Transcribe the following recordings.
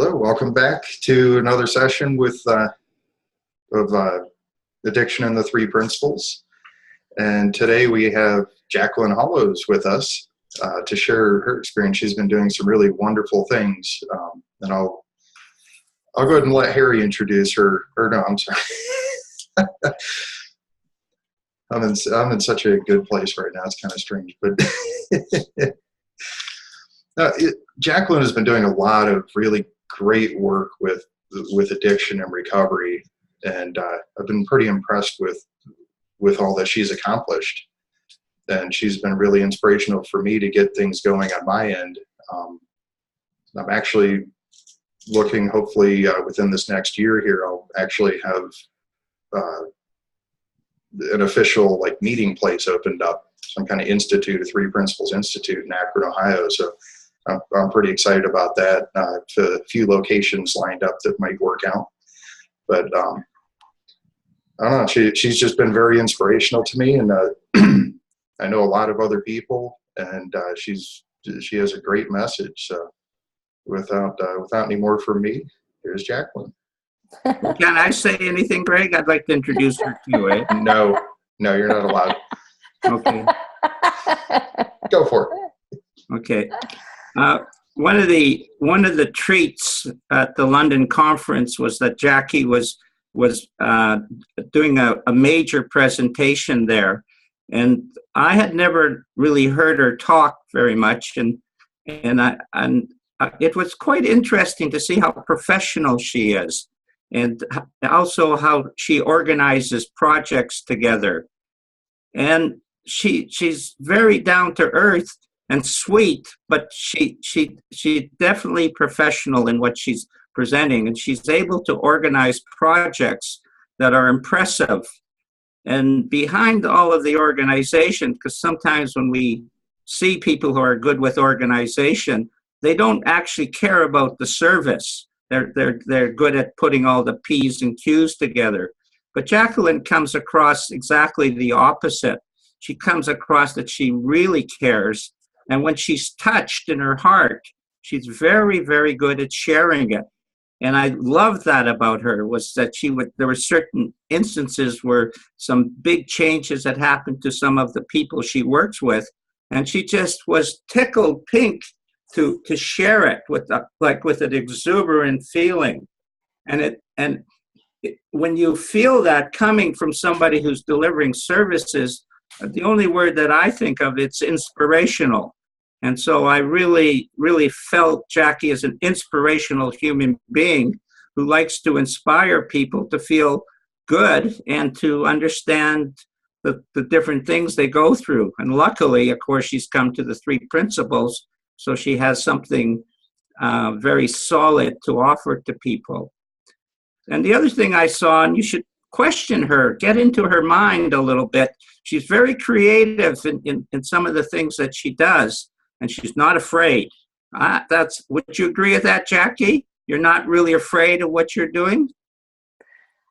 Hello, welcome back to another session with of Addiction and the Three Principles. And today we have Jacqueline Hollows with us to share her experience. She's been doing some really wonderful things. And I'll go ahead and let Harry introduce her. Or no, I'm sorry. I'm in such a good place right now. It's kind of strange, but Jacqueline has been doing a lot of really great work with addiction and recovery, and I've been pretty impressed with all that she's accomplished. And she's been really inspirational for me to get things going on my end. I'm actually looking, hopefully within this next year here, I'll actually have an official meeting place opened up, some kind of institute, a Three Principles Institute in Akron, Ohio. So I'm pretty excited about that. A few locations lined up that might work out. But I don't know, she's just been very inspirational to me, and I know a lot of other people, and she has a great message. So without any more from me, here's Jacqueline. Can I say anything, Greg? I'd like to introduce her to you. Eh? No, you're not allowed. Okay. Go for it. Okay. One of the treats at the London conference was that Jackie was doing a major presentation there, and I had never really heard her talk very much, and it was quite interesting to see how professional she is, and also how she organizes projects together. And she's very down to earth and sweet, but she definitely professional in what she's presenting, and she's able to organize projects that are impressive. And behind all of the organization, because sometimes when we see people who are good with organization, they don't actually care about the service. They're good at putting all the P's and Q's together. But Jacqueline comes across exactly the opposite. She comes across that she really cares. And when she's touched in her heart, she's very, very good at sharing it. And I love that about her, was that there were certain instances where some big changes had happened to some of the people she works with. And she just was tickled pink to share it with an exuberant feeling. And when you feel that coming from somebody who's delivering services, the only word that I think of, it's inspirational. And so I really, really felt Jackie as an inspirational human being who likes to inspire people to feel good and to understand the different things they go through. And luckily, of course, she's come to the Three Principles, so she has something very solid to offer to people. And the other thing I saw, and you should question her, get into her mind a little bit. She's very creative in some of the things that she does, and she's not afraid. Would you agree with that, Jackie? You're not really afraid of what you're doing?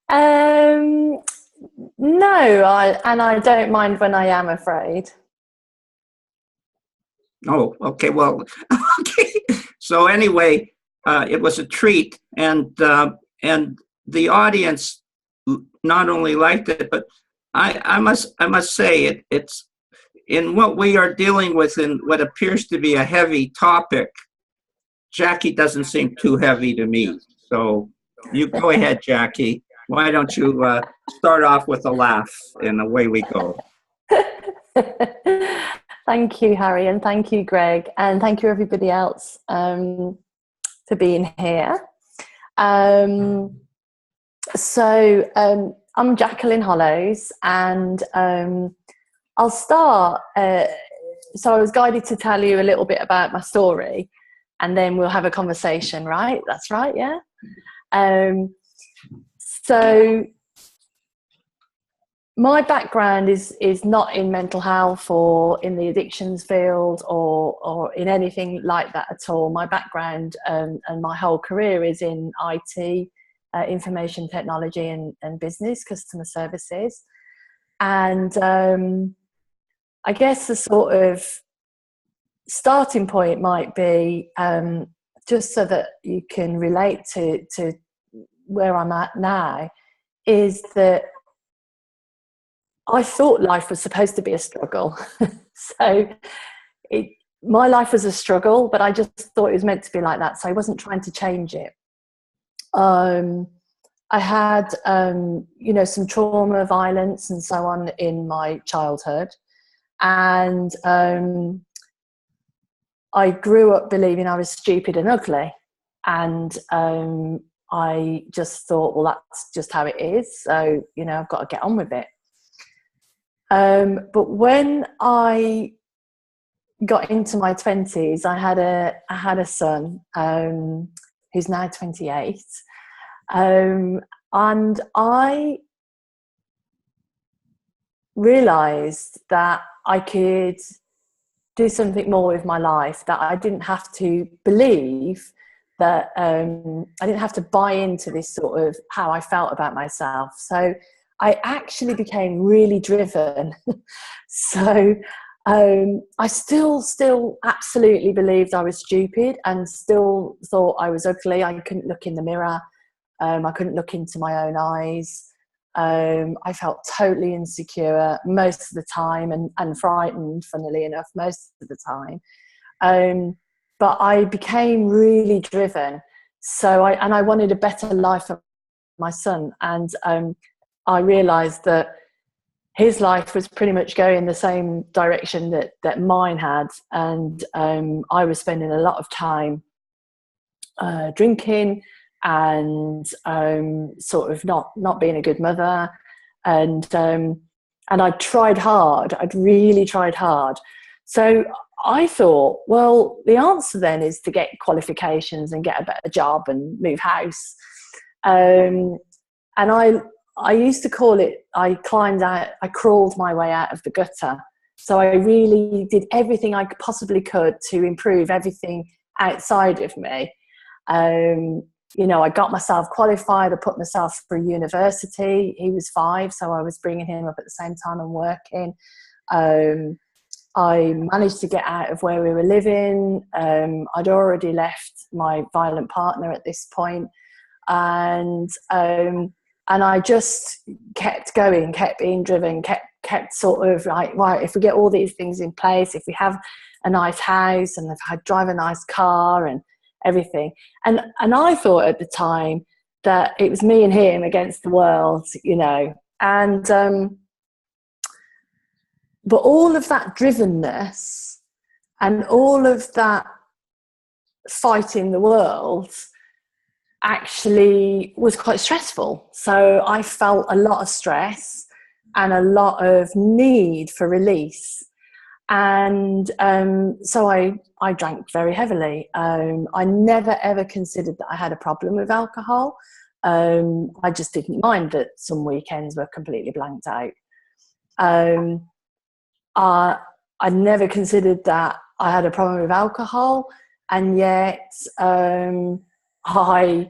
No, I don't mind when I am afraid. Oh, okay. Well, okay. So anyway, it was a treat, and the audience not only liked it, but I must say it's in what we are dealing with in what appears to be a heavy topic. Jackie doesn't seem too heavy to me. So you go ahead, Jackie. Why don't you start off with a laugh, and away we go. Thank you, Harry, and thank you, Greg, and thank you, everybody else, to being here. So I'm Jacqueline Hollows, and I'll start. So I was guided to tell you a little bit about my story, and then we'll have a conversation, right? That's right, yeah? So my background is not in mental health or in the addictions field or in anything like that at all. My background and my whole career is in IT, information technology and business, customer services. And I guess the sort of starting point might be just so that you can relate to where I'm at now, is that I thought life was supposed to be a struggle. So my life was a struggle, but I just thought it was meant to be like that. So I wasn't trying to change it. I had, some trauma, violence, and so on in my childhood. And I grew up believing I was stupid and ugly. And I just thought, well, that's just how it is. So, I've got to get on with it. But when I got into my 20s, I had a son who's now 28. And I realised that I could do something more with my life, that I didn't have to believe that, I didn't have to buy into this sort of how I felt about myself. So I actually became really driven. So I still absolutely believed I was stupid and still thought I was ugly. I couldn't look in the mirror. I couldn't look into my own eyes. I felt totally insecure most of the time and frightened, funnily enough, most of the time. But I became really driven. So I wanted a better life for my son. And I realised that his life was pretty much going the same direction that mine had. And I was spending a lot of time drinking and sort of not being a good mother. And I tried hard. I'd really tried hard. So I thought, well, the answer then is to get qualifications and get a better job and move house. And I used to call it, I crawled my way out of the gutter. So I really did everything I possibly could to improve everything outside of me. I got myself qualified. I put myself through university. He was 5, so I was bringing him up at the same time and working. I managed to get out of where we were living. I'd already left my violent partner at this point. And I just kept going, kept being driven, kept sort of like, right, if we get all these things in place, if we have a nice house and if I drive a nice car and everything. And I thought at the time that it was me and him against the world, and but all of that drivenness and all of that fighting the world actually was quite stressful. So I felt a lot of stress and a lot of need for release. And so I drank very heavily. I never, ever considered that I had a problem with alcohol. I just didn't mind that some weekends were completely blanked out. I never considered that I had a problem with alcohol. And yet I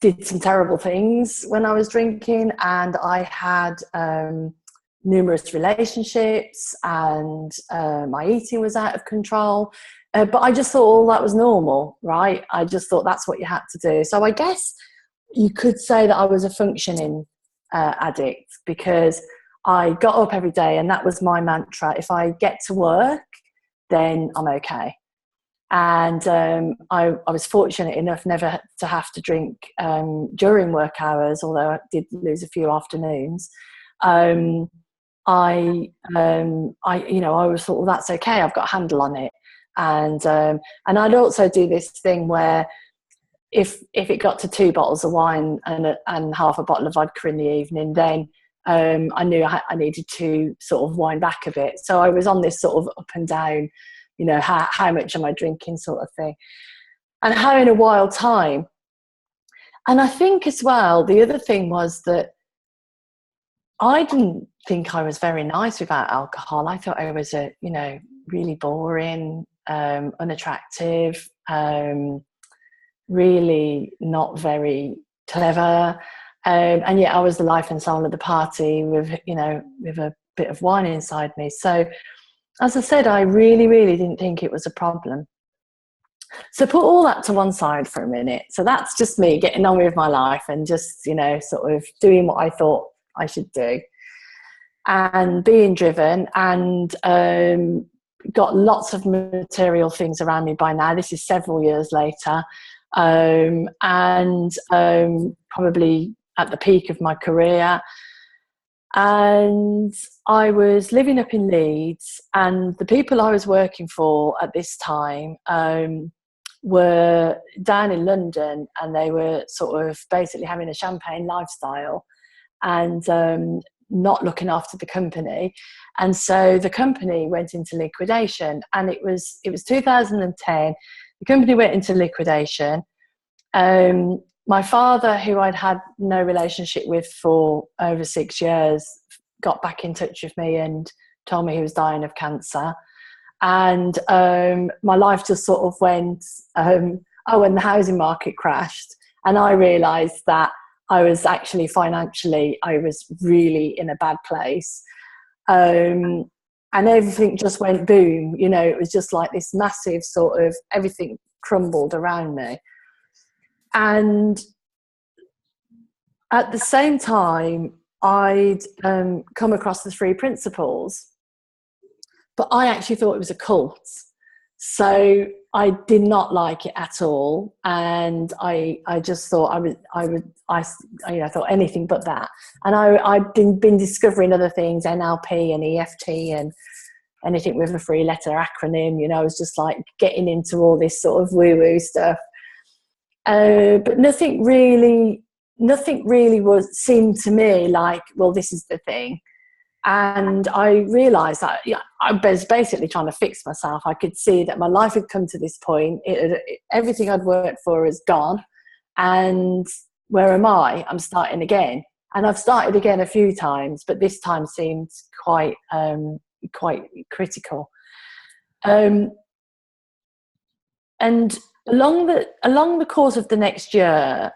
did some terrible things when I was drinking, and I had numerous relationships, and my eating was out of control. But I just thought all that was normal, right? I just thought that's what you had to do. So I guess you could say that I was a functioning addict, because I got up every day and that was my mantra. If I get to work, then I'm okay. And I was fortunate enough never to have to drink during work hours, although I did lose a few afternoons. I always thought, well, that's okay. I've got a handle on it. And I'd also do this thing where if it got to 2 bottles of wine and half a bottle of vodka in the evening, then I knew I needed to sort of wind back a bit. So I was on this sort of up and down, how much am I drinking sort of thing, and having a wild time. And I think as well, the other thing was that I didn't think I was very nice without alcohol. I thought I was really boring, unattractive, really not very clever. And yet I was the life and soul of the party with a bit of wine inside me. So as I said, I really, really didn't think it was a problem. So put all that to one side for a minute. So that's just me getting on with my life and just, you know, sort of doing what I thought I should do and being driven, and got lots of material things around me by now. This is several years later, and probably at the peak of my career. And I was living up in Leeds, and the people I was working for at this time were down in London, and they were sort of basically having a champagne lifestyle and not looking after the company. And so the company went into liquidation, and it was 2010. The company went into liquidation. My father, who I'd had no relationship with for over 6 years, got back in touch with me and told me he was dying of cancer. And my life just sort of went, when the housing market crashed, and I realised that I was actually financially, I was really in a bad place. And everything just went boom. You know, it was just like this massive sort of, everything crumbled around me. And at the same time, I'd come across the 3 principles, but I actually thought it was a cult. So I did not like it at all, and I just thought I thought anything but that. And I'd been discovering other things, NLP and EFT and anything with a 3-letter acronym. You know, I was just like getting into all this sort of woo-woo stuff. But nothing really seemed to me like, well, this is the thing. And I realised that I was basically trying to fix myself. I could see that my life had come to this point. Everything I'd worked for is gone. And where am I? I'm starting again. And I've started again a few times, but this time seemed quite critical. And along the course of the next year,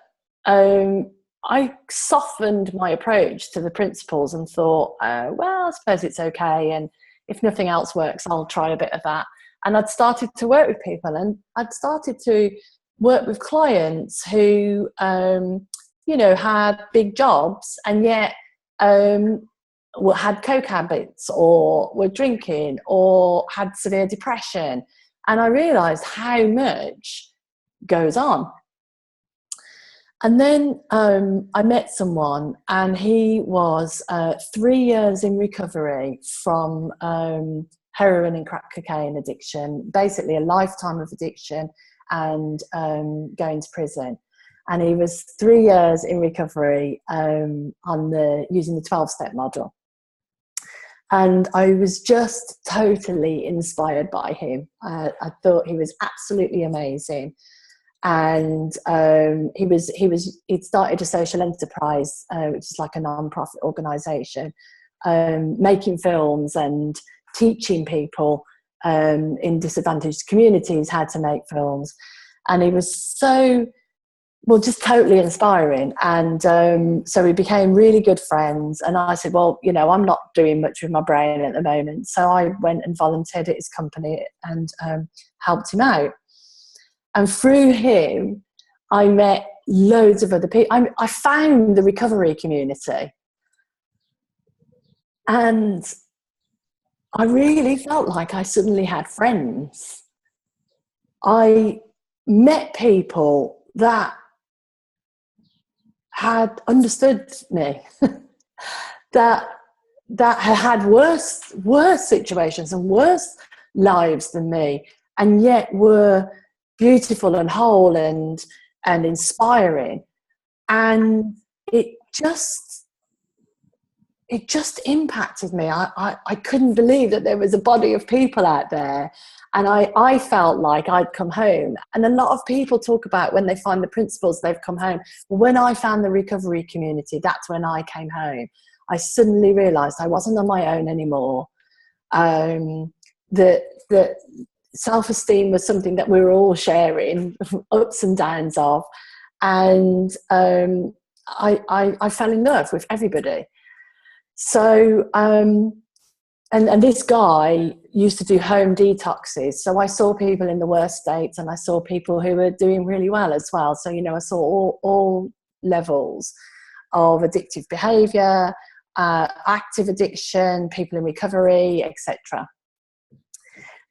I softened my approach to the principles and thought, well, I suppose it's okay. And if nothing else works, I'll try a bit of that. And I'd started to work with people, and I'd started to work with clients who, had big jobs and yet had coke habits or were drinking or had severe depression. And I realised how much goes on. And then I met someone, and he was 3 years in recovery from heroin and crack cocaine addiction, basically a lifetime of addiction, and going to prison. And he was 3 years in recovery using the 12-step model. And I was just totally inspired by him. I thought he was absolutely amazing. And he'd started a social enterprise, which is like a non-profit organisation, making films and teaching people in disadvantaged communities how to make films. And he was just totally inspiring. And so we became really good friends. And I said, well, I'm not doing much with my brain at the moment. So I went and volunteered at his company and helped him out. And through him, I met loads of other people. I found the recovery community. And I really felt like I suddenly had friends. I met people that had understood me, that had worse situations and worse lives than me, and yet were beautiful and whole and inspiring. And it just impacted me. I couldn't believe that there was a body of people out there, and I felt like I'd come home. And a lot of people talk about when they find the principles, they've come home. Well, when I found the recovery community, that's when I came home. I suddenly realised I wasn't on my own anymore. That self-esteem was something that we were all sharing, ups and downs of. And I fell in love with everybody. So, and this guy used to do home detoxes. So I saw people in the worst states, and I saw people who were doing really well as well. So, I saw all levels of addictive behavior, active addiction, people in recovery, etc.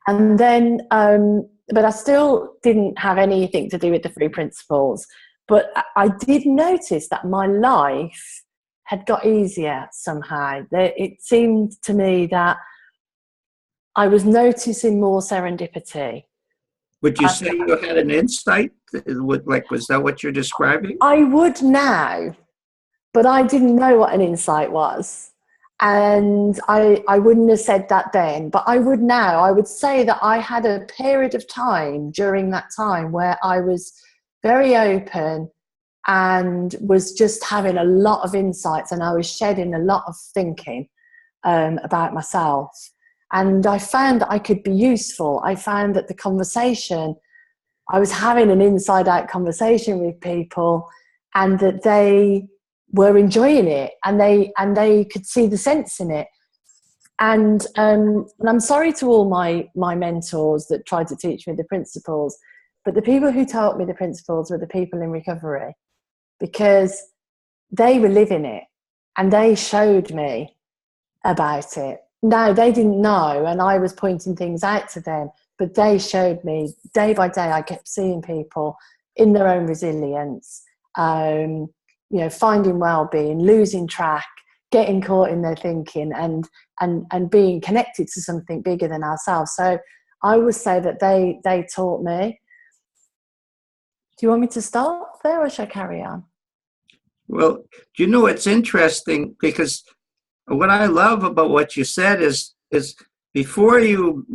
And then, but I still didn't have anything to do with the 3 principles. But I did notice that my life had got easier somehow. It seemed to me that I was noticing more serendipity. Would you say you had an insight? Was that what you're describing? I would now, but I didn't know what an insight was. And I wouldn't have said that then, but I would now. I would say that I had a period of time during that time where I was very open and was just having a lot of insights, and I was shedding a lot of thinking about myself. And I found that I could be useful. I found that the conversation, I was having an inside-out conversation with people, and that they were enjoying it, and they could see the sense in it. And I'm sorry to all my mentors that tried to teach me the principles, but the people who taught me the principles were the people in recovery, because they were living it and they showed me about it. No, they didn't know, and I was pointing things out to them, but they showed me day by day. I kept seeing people in their own resilience, finding well-being, losing track, getting caught in their thinking, and being connected to something bigger than ourselves. So I would say that they taught me. Do you want me to start there, or should I carry on? Well, it's interesting, because what I love about what you said is before you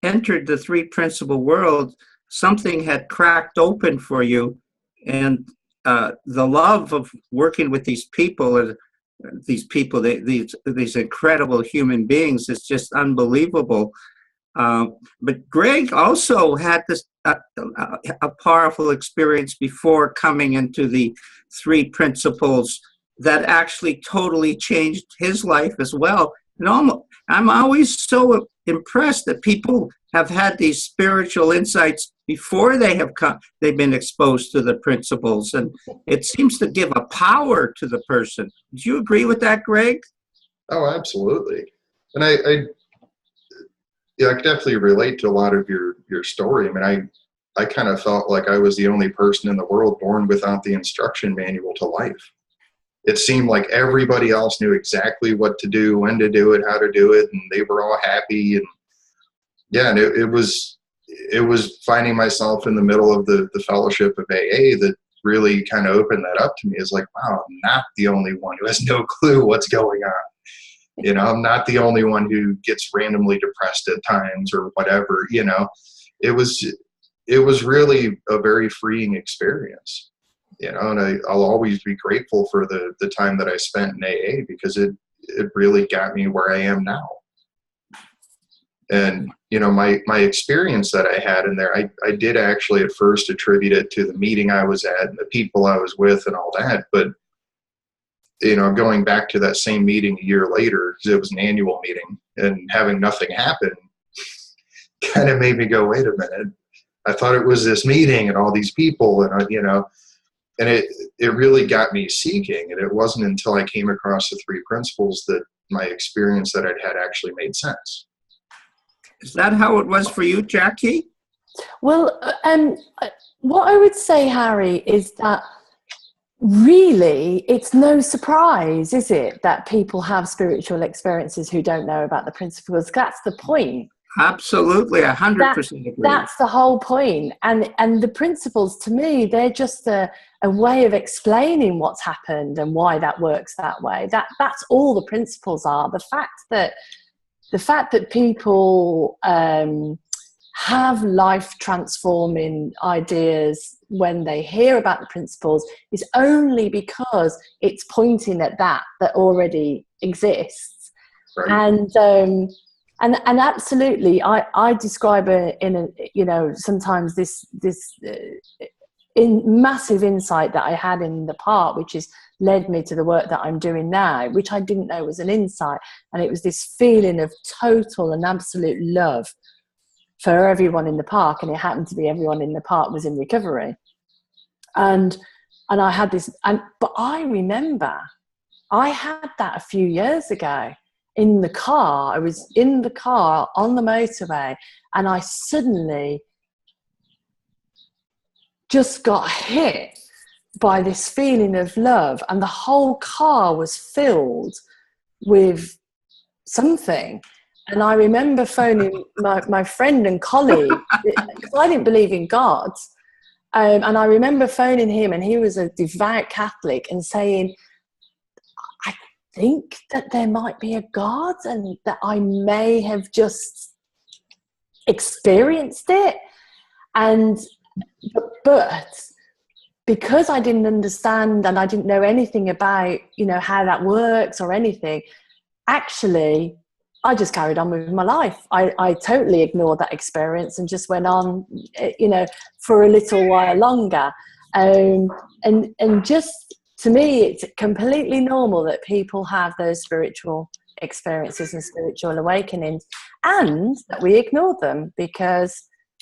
entered the 3 principle world, something had cracked open for you, and the love of working with these people, these incredible human beings, is just unbelievable. But Greg also had this a powerful experience before coming into the 3 principles that actually totally changed his life as well. And I'm always so impressed that people have had these spiritual insights before they've been exposed to the principles, and it seems to give a power to the person. Do you agree with that, Greg? Oh, absolutely. And I could definitely relate to a lot of your story. I mean, I kind of felt like I was the only person in the world born without the instruction manual to life. It seemed like everybody else knew exactly what to do, when to do it, how to do it, and they were all happy. And yeah, and it was finding myself in the middle of the fellowship of AA that really kind of opened that up to me. It's like, wow, I'm not the only one who has no clue what's going on. I'm not the only one who gets randomly depressed at times or whatever. It was really a very freeing experience. And I'll always be grateful for the time that I spent in AA, because it really got me where I am now. And, my experience that I had in there, I did actually at first attribute it to the meeting I was at and the people I was with and all that. But, going back to that same meeting a year later, because it was an annual meeting, and having nothing happen kind of made me go, wait a minute. I thought it was this meeting and all these people, and, and it really got me seeking. And it wasn't until I came across the 3 principles that my experience that I'd had actually made sense. Is that how it was for you, Jackie? Well, what I would say, Harry, is that really it's no surprise, is it, that people have spiritual experiences who don't know about the principles? That's the point. Absolutely, 100% agree. That's the whole point. And the principles, to me, they're just a way of explaining what's happened and why that works that way. That's all the principles are. The fact that people have life transforming ideas when they hear about the principles is only because it's pointing at that already exists. Right. And absolutely, I describe sometimes this massive insight that I had in the part, which is led me to the work that I'm doing now, which I didn't know was an insight. And it was this feeling of total and absolute love for everyone in the park. And it happened to be everyone in the park was in recovery. And I had this, but I remember I had that a few years ago in the car. I was in the car on the motorway, and I suddenly just got hit by this feeling of love, and the whole car was filled with something. And I remember phoning my friend and colleague, because I didn't believe in God. And I remember phoning him, and he was a devout Catholic, and saying, I think that there might be a God and that I may have just experienced it. But because I didn't understand and I didn't know anything about, how that works or anything, actually, I just carried on with my life. I totally ignored that experience and just went on, for a little while longer. And just, to me, it's completely normal that people have those spiritual experiences and spiritual awakenings, and that we ignore them because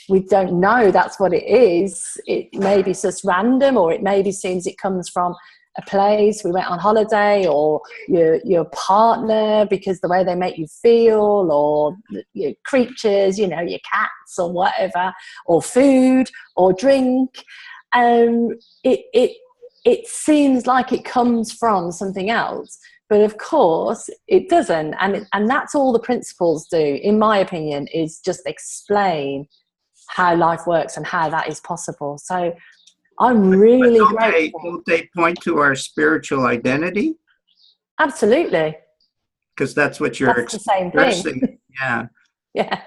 we don't know that's what it is. It maybe it's just random, or it maybe seems it comes from a place we went on holiday, or your partner because the way they make you feel, or your creatures, your cats or whatever, or food or drink. It seems like it comes from something else, but of course it doesn't. And that's all the principles do, in my opinion, is just explain how life works and how that is possible. So I'm really grateful. Don't they point to our spiritual identity? Absolutely. Because that's what you're the same expressing. thing. Yeah. Yeah.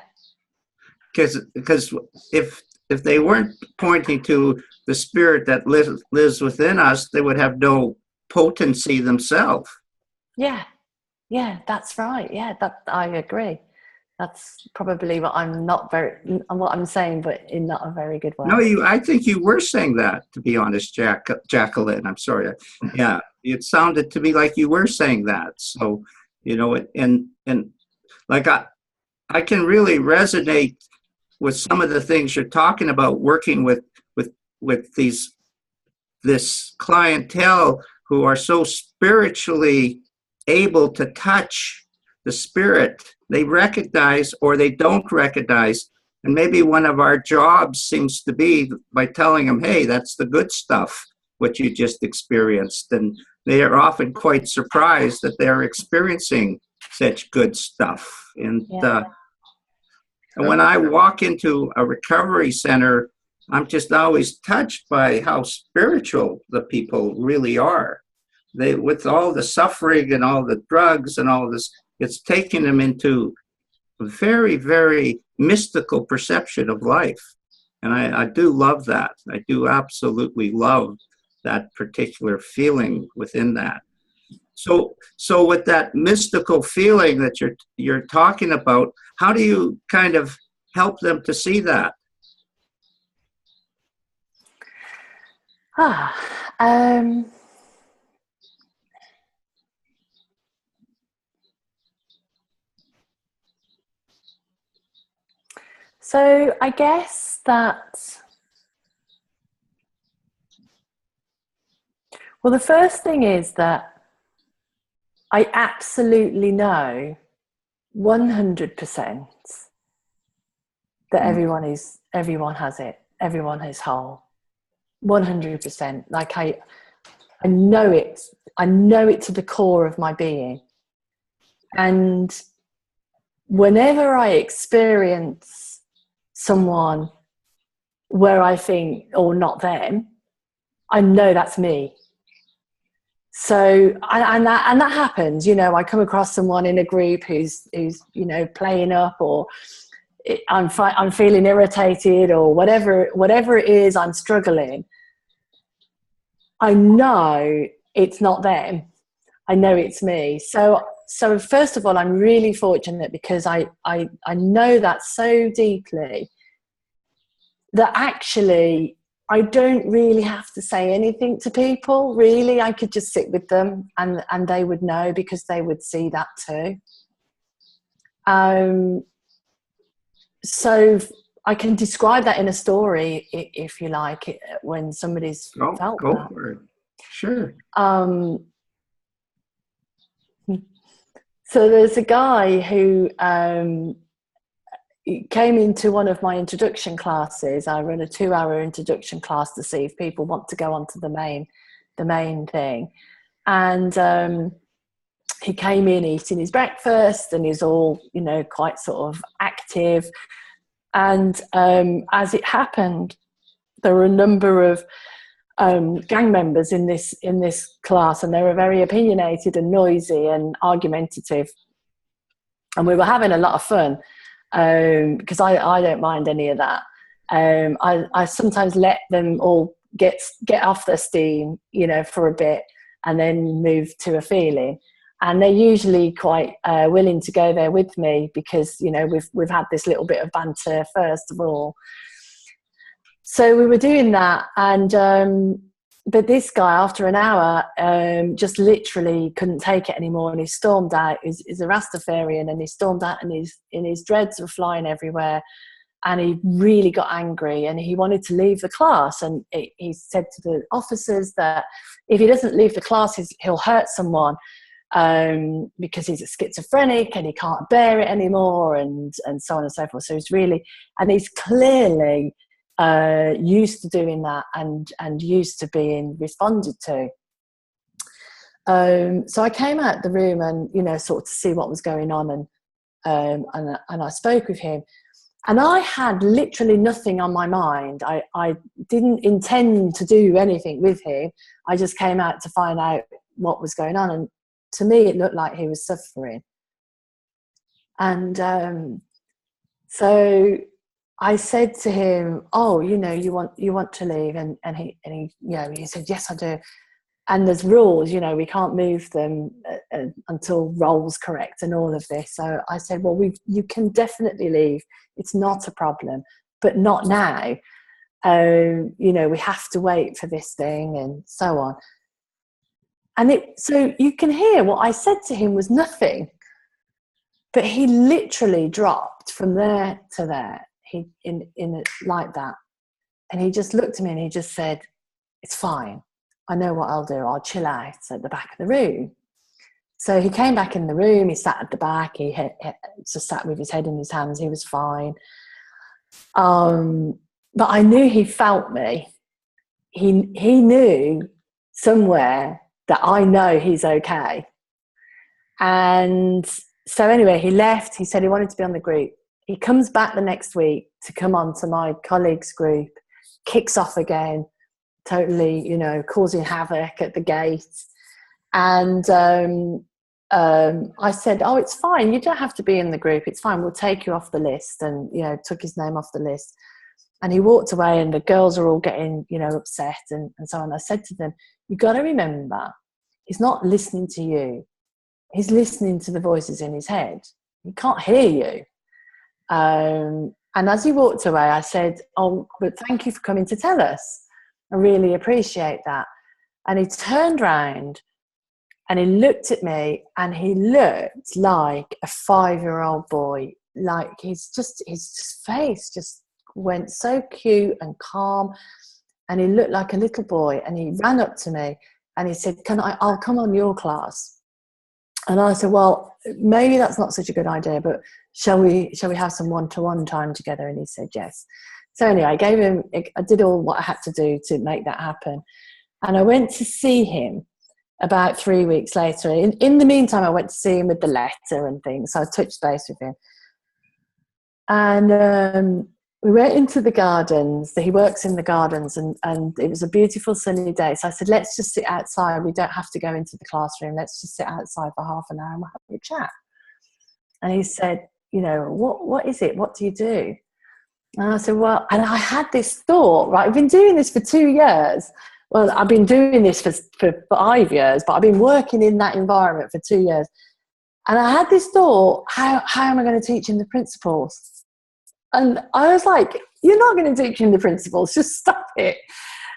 Because if they weren't pointing to the spirit that lives within us, they would have no potency themselves. Yeah. Yeah, that's right. Yeah, that I agree. That's probably what I'm saying, but in not a very good way. No, I think you were saying that, to be honest, Jacqueline. I'm sorry. Yeah, it sounded to me like you were saying that. So, and like I can really resonate with some of the things you're talking about, working with this clientele who are so spiritually able to touch the spirit. They recognize or they don't recognize. And maybe one of our jobs seems to be by telling them, hey, that's the good stuff, what you just experienced. And they are often quite surprised that they're experiencing such good stuff. And when I walk into a recovery center, I'm just always touched by how spiritual the people really are. They, with all the suffering and all the drugs and all this, it's taking them into a very, very mystical perception of life. And I do love that. I do absolutely love that particular feeling within that. So with that mystical feeling that you're talking about, how do you kind of help them to see that? So I guess that, well, the first thing is that I absolutely know 100% that everyone has it. Everyone is whole. 100%. Like I know it. I know it to the core of my being. And whenever I experience someone where I think, oh, not them, I know that's me. So, and that happens, I come across someone in a group who's playing up, or I'm feeling irritated, or whatever it is, I'm struggling. I know it's not them. I know it's me. So first of all, I'm really fortunate because I know that so deeply that actually I don't really have to say anything to people, really. I could just sit with them and they would know, because they would see that too. So I can describe that in a story, if you like, when somebody's felt go that. for it. Sure. So there's a guy who came into one of my introduction classes. I run a 2-hour introduction class to see if people want to go on to the main thing. And he came in eating his breakfast, and he's all, quite sort of active. And as it happened, there were a number of gang members in this class, and they were very opinionated and noisy and argumentative. And we were having a lot of fun, because I don't mind any of that. I sometimes let them all get off their steam, for a bit, and then move to a feeling. And they're usually quite willing to go there with me, because we've had this little bit of banter first of all. So we were doing that, and but this guy, after an hour, just literally couldn't take it anymore, and he stormed out. He's a Rastafarian, and he stormed out, and his dreads were flying everywhere, and he really got angry, and he wanted to leave the class. And he said to the officers that if he doesn't leave the class, he'll hurt someone, because he's a schizophrenic and he can't bear it anymore, and so on and so forth. So he's clearly used to doing that, and used to being responded to. So I came out the room, and sort of to see what was going on, and I spoke with him, and I had literally nothing on my mind. I didn't intend to do anything with him. I just came out to find out what was going on, and to me it looked like he was suffering. And so I said to him, "Oh, you want to leave?" And he he said, "Yes, I do." And there's rules, we can't move them until roll's correct and all of this. So I said, "Well, you can definitely leave. It's not a problem, but not now. We have to wait for this thing," and so on. And so you can hear what I said to him was nothing, but he literally dropped from there to there. He in it like that, and he just looked at me and he just said, "It's fine. I know what I'll do. I'll chill out at the back of the room." So he came back in the room. He sat at the back. He just sat with his head in his hands. He was fine. But I knew he felt me. He knew somewhere that I know he's okay. And so anyway, he left. He said he wanted to be on the group. He comes back the next week to come on to my colleagues group, kicks off again, totally, causing havoc at the gate. And I said, "Oh, it's fine. You don't have to be in the group. It's fine. We'll take you off the list." And, took his name off the list. And he walked away, and the girls are all getting, upset and so on. I said to them, "You got to remember, he's not listening to you. He's listening to the voices in his head. He can't hear you." And as he walked away, I said, "Oh, but thank you for coming to tell us. I really appreciate that." And he turned round and he looked at me, and he looked like a 5-year-old boy. Like his face just went so cute and calm, and he looked like a little boy. And he ran up to me and he said, I'll come on your class." And I said, "Well, maybe that's not such a good idea, but shall we have some one-to-one time together?" And he said yes. So anyway, I did all what I had to do to make that happen. And I went to see him about 3 weeks later. In the meantime, I went to see him with the letter and things. So I touched base with him. And we went into the gardens. He works in the gardens, and it was a beautiful sunny day. So I said, "Let's just sit outside. We don't have to go into the classroom. Let's just sit outside for half an hour and we'll have a chat." And he said, "What is it? What do you do?" And I said, "Well," and I had this thought, right? I've been doing this for 2 years. Well, I've been doing this for 5 years, but I've been working in that environment for 2 years. And I had this thought, how am I going to teach him the principles? And I was like, you're not going to teach him the principles. Just stop it.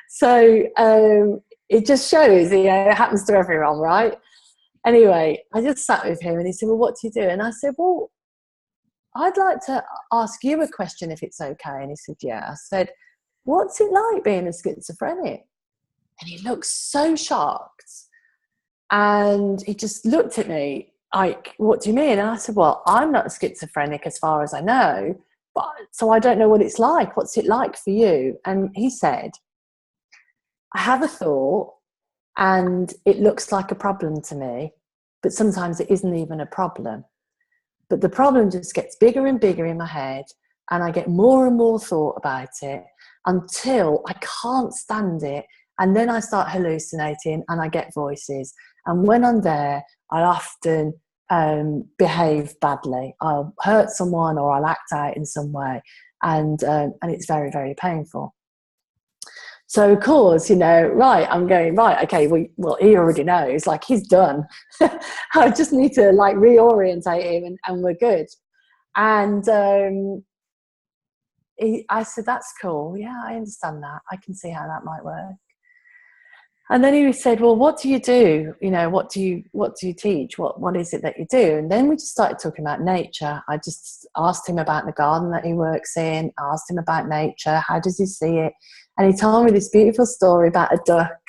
So it just shows, you know, it happens to everyone, right? Anyway, I just sat with him and he said, well, what do you do? And I said, well, I'd like to ask you a question if it's okay. And he said, yeah. I said, what's it like being a schizophrenic? And he looked so shocked. And he just looked at me like, what do you mean? And I said, well, I'm not a schizophrenic as far as I know, but so I don't know what it's like. What's it like for you? And he said, I have a thought and it looks like a problem to me, but sometimes it isn't even a problem. But the problem just gets bigger and bigger in my head, and I get more and more thought about it until I can't stand it. And then I start hallucinating and I get voices. And when I'm there, I often behave badly. I'll hurt someone or I'll act out in some way. And it's very, very painful. So, of course, you know, right, I'm going, right, okay, well, he already knows, like, he's done. I just need to, like, reorientate him and we're good. And I said, that's cool. Yeah, I understand that. I can see how that might work. And then he said, well, what do you do? You know, what do you teach? What is it that you do? And then we just started talking about nature. I just asked him about the garden that he works in, asked him about nature. How does he see it? And he told me this beautiful story about a duck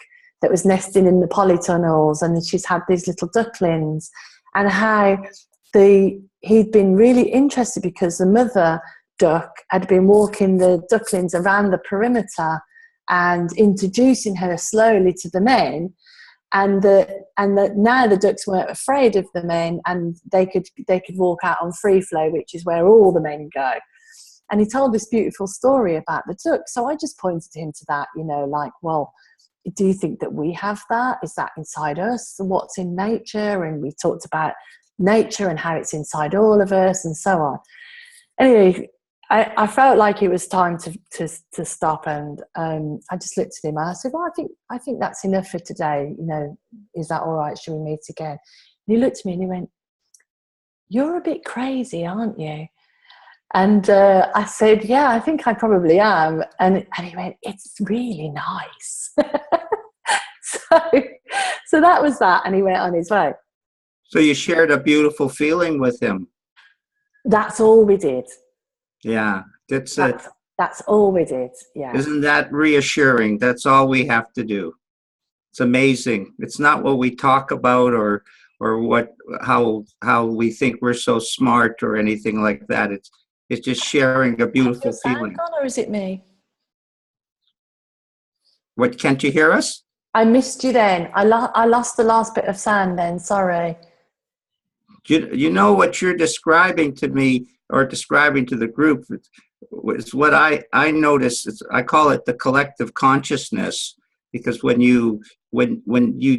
that was nesting in the polytunnels, and she's had these little ducklings, and how he'd been really interested because the mother duck had been walking the ducklings around the perimeter and introducing her slowly to the men, and that now the ducks weren't afraid of the men, and they could walk out on free flow, which is where all the men go. And he told this beautiful story about the duck. So I just pointed him to that, you know, like, well, do you think that we have that? Is that inside us? What's in nature? And we talked about nature and how it's inside all of us and so on. Anyway, I felt like it was time to stop, and I just looked at him and I said, well, I think that's enough for today. You know, is that all right? Should we meet again? And he looked at me and he went, you're a bit crazy, aren't you? And I said, yeah, I think I probably am. And he went, it's really nice. So that was that. And he went on his way. So you shared a beautiful feeling with him. That's all we did. Yeah, that's all we did. Yeah. Isn't that reassuring? That's all we have to do. It's amazing. It's not what we talk about or how we think we're so smart or anything like that. It's just sharing a beautiful feeling. Gone, or is it me? What, can't you hear us? I missed you then. I lost the last bit of sound then. Sorry. You know what you're describing to me or describing to the group is what I notice. I call it the collective consciousness, because when you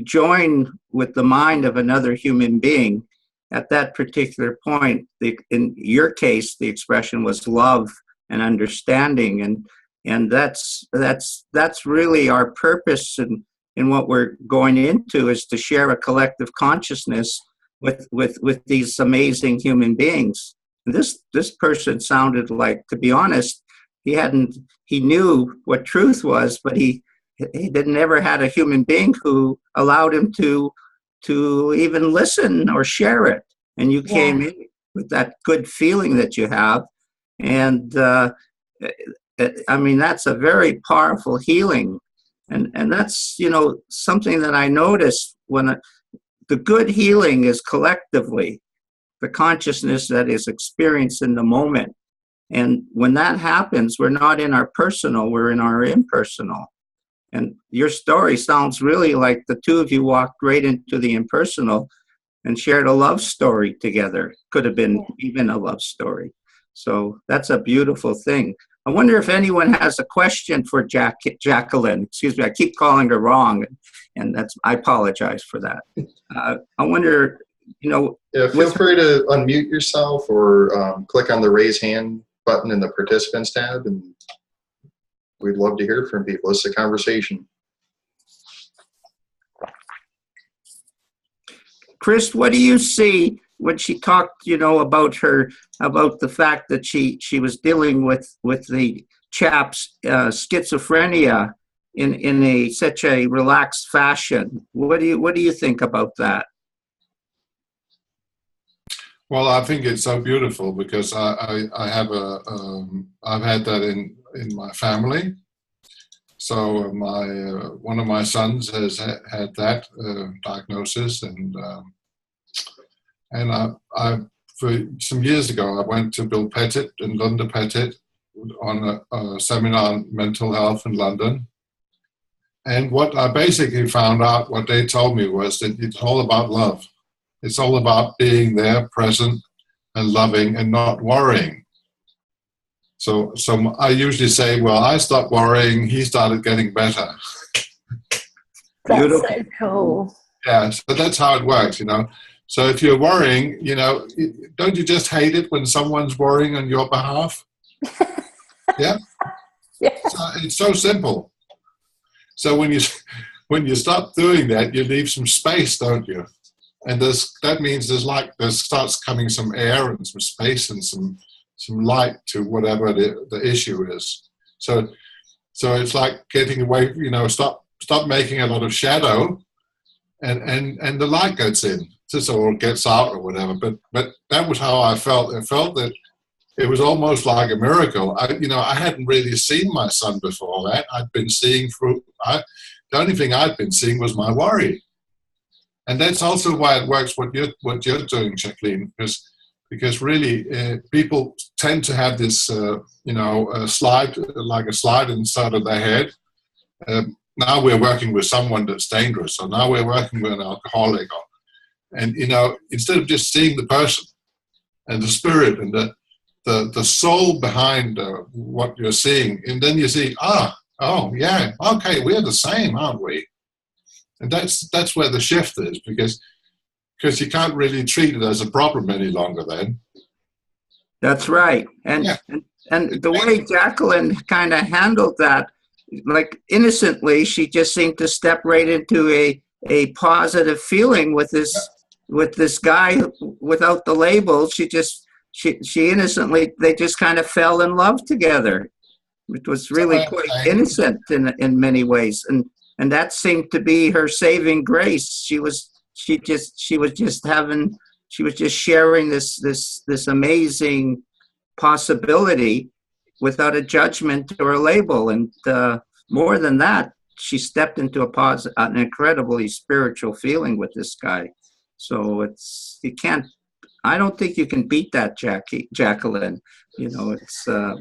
join with the mind of another human being, at that particular point, in your case, the expression was love and understanding, and that's really our purpose in what we're going into, is to share a collective consciousness with these amazing human beings. And this person sounded like, to be honest, he knew what truth was, but he never had a human being who allowed him to even listen or share it. And you came in with that good feeling that you have. And I mean, that's a very powerful healing. And that's, you know, something that I noticed when the good healing is collectively the consciousness that is experienced in the moment. And when that happens, we're not in our personal, we're in our impersonal. And your story sounds really like the two of you walked right into the impersonal and shared a love story together. Could have been even a love story. So that's a beautiful thing. I wonder if anyone has a question for Jacqueline. Excuse me, I keep calling her wrong, and I apologize for that. I wonder, you know. Yeah, feel free to unmute yourself or click on the raise hand button in the participants tab, and we'd love to hear from people. It's a conversation. Chris, what do you see when she talked, you know, about the fact that she was dealing with the chap's schizophrenia in such a relaxed fashion. What do you think about that? Well, I think it's so beautiful because I have I've had that in my family. So one of my sons has had that diagnosis, and I for some years ago I went to Bill Pettit and Linda Pettit on a seminar on mental health in London. And what I basically found out, what they told me, was that it's all about love. It's all about being there, present, and loving, and not worrying. So I usually say, well, I stopped worrying, he started getting better. That's so cool. Yeah, so that's how it works, you know. So if you're worrying, you know, don't you just hate it when someone's worrying on your behalf? Yeah? Yeah. So it's so simple. So when you stop doing that, you leave some space, don't you? And that means there starts coming some air and some space and some light to whatever the issue is. So it's like getting away, you know, stop making a lot of shadow, and the light gets in, or gets out or whatever. But that was how I felt. I felt that it was almost like a miracle. I hadn't really seen my son before that. I'd been seeing the only thing I'd been seeing was my worry. And that's also why it works what you're doing, Jacqueline, because really people tend to have this, a slide inside of their head. Now we're working with someone that's dangerous, so now we're working with an alcoholic. And, you know, instead of just seeing the person and the spirit and the soul behind what you're seeing, and then you see, oh, yeah, okay, we're the same, aren't we? And that's where the shift is, because you can't really treat it as a problem any longer then. That's right. And yeah. and the way Jacqueline kind of handled that, like innocently, she just seemed to step right into a positive feeling with this guy without the label. She innocently, they just kind of fell in love together. It was really quite innocent in many ways. And that seemed to be her saving grace. She was just sharing this amazing possibility without a judgment or a label. And more than that, she stepped into an incredibly spiritual feeling with this guy. So I don't think you can beat that, Jacqueline. You know, it's a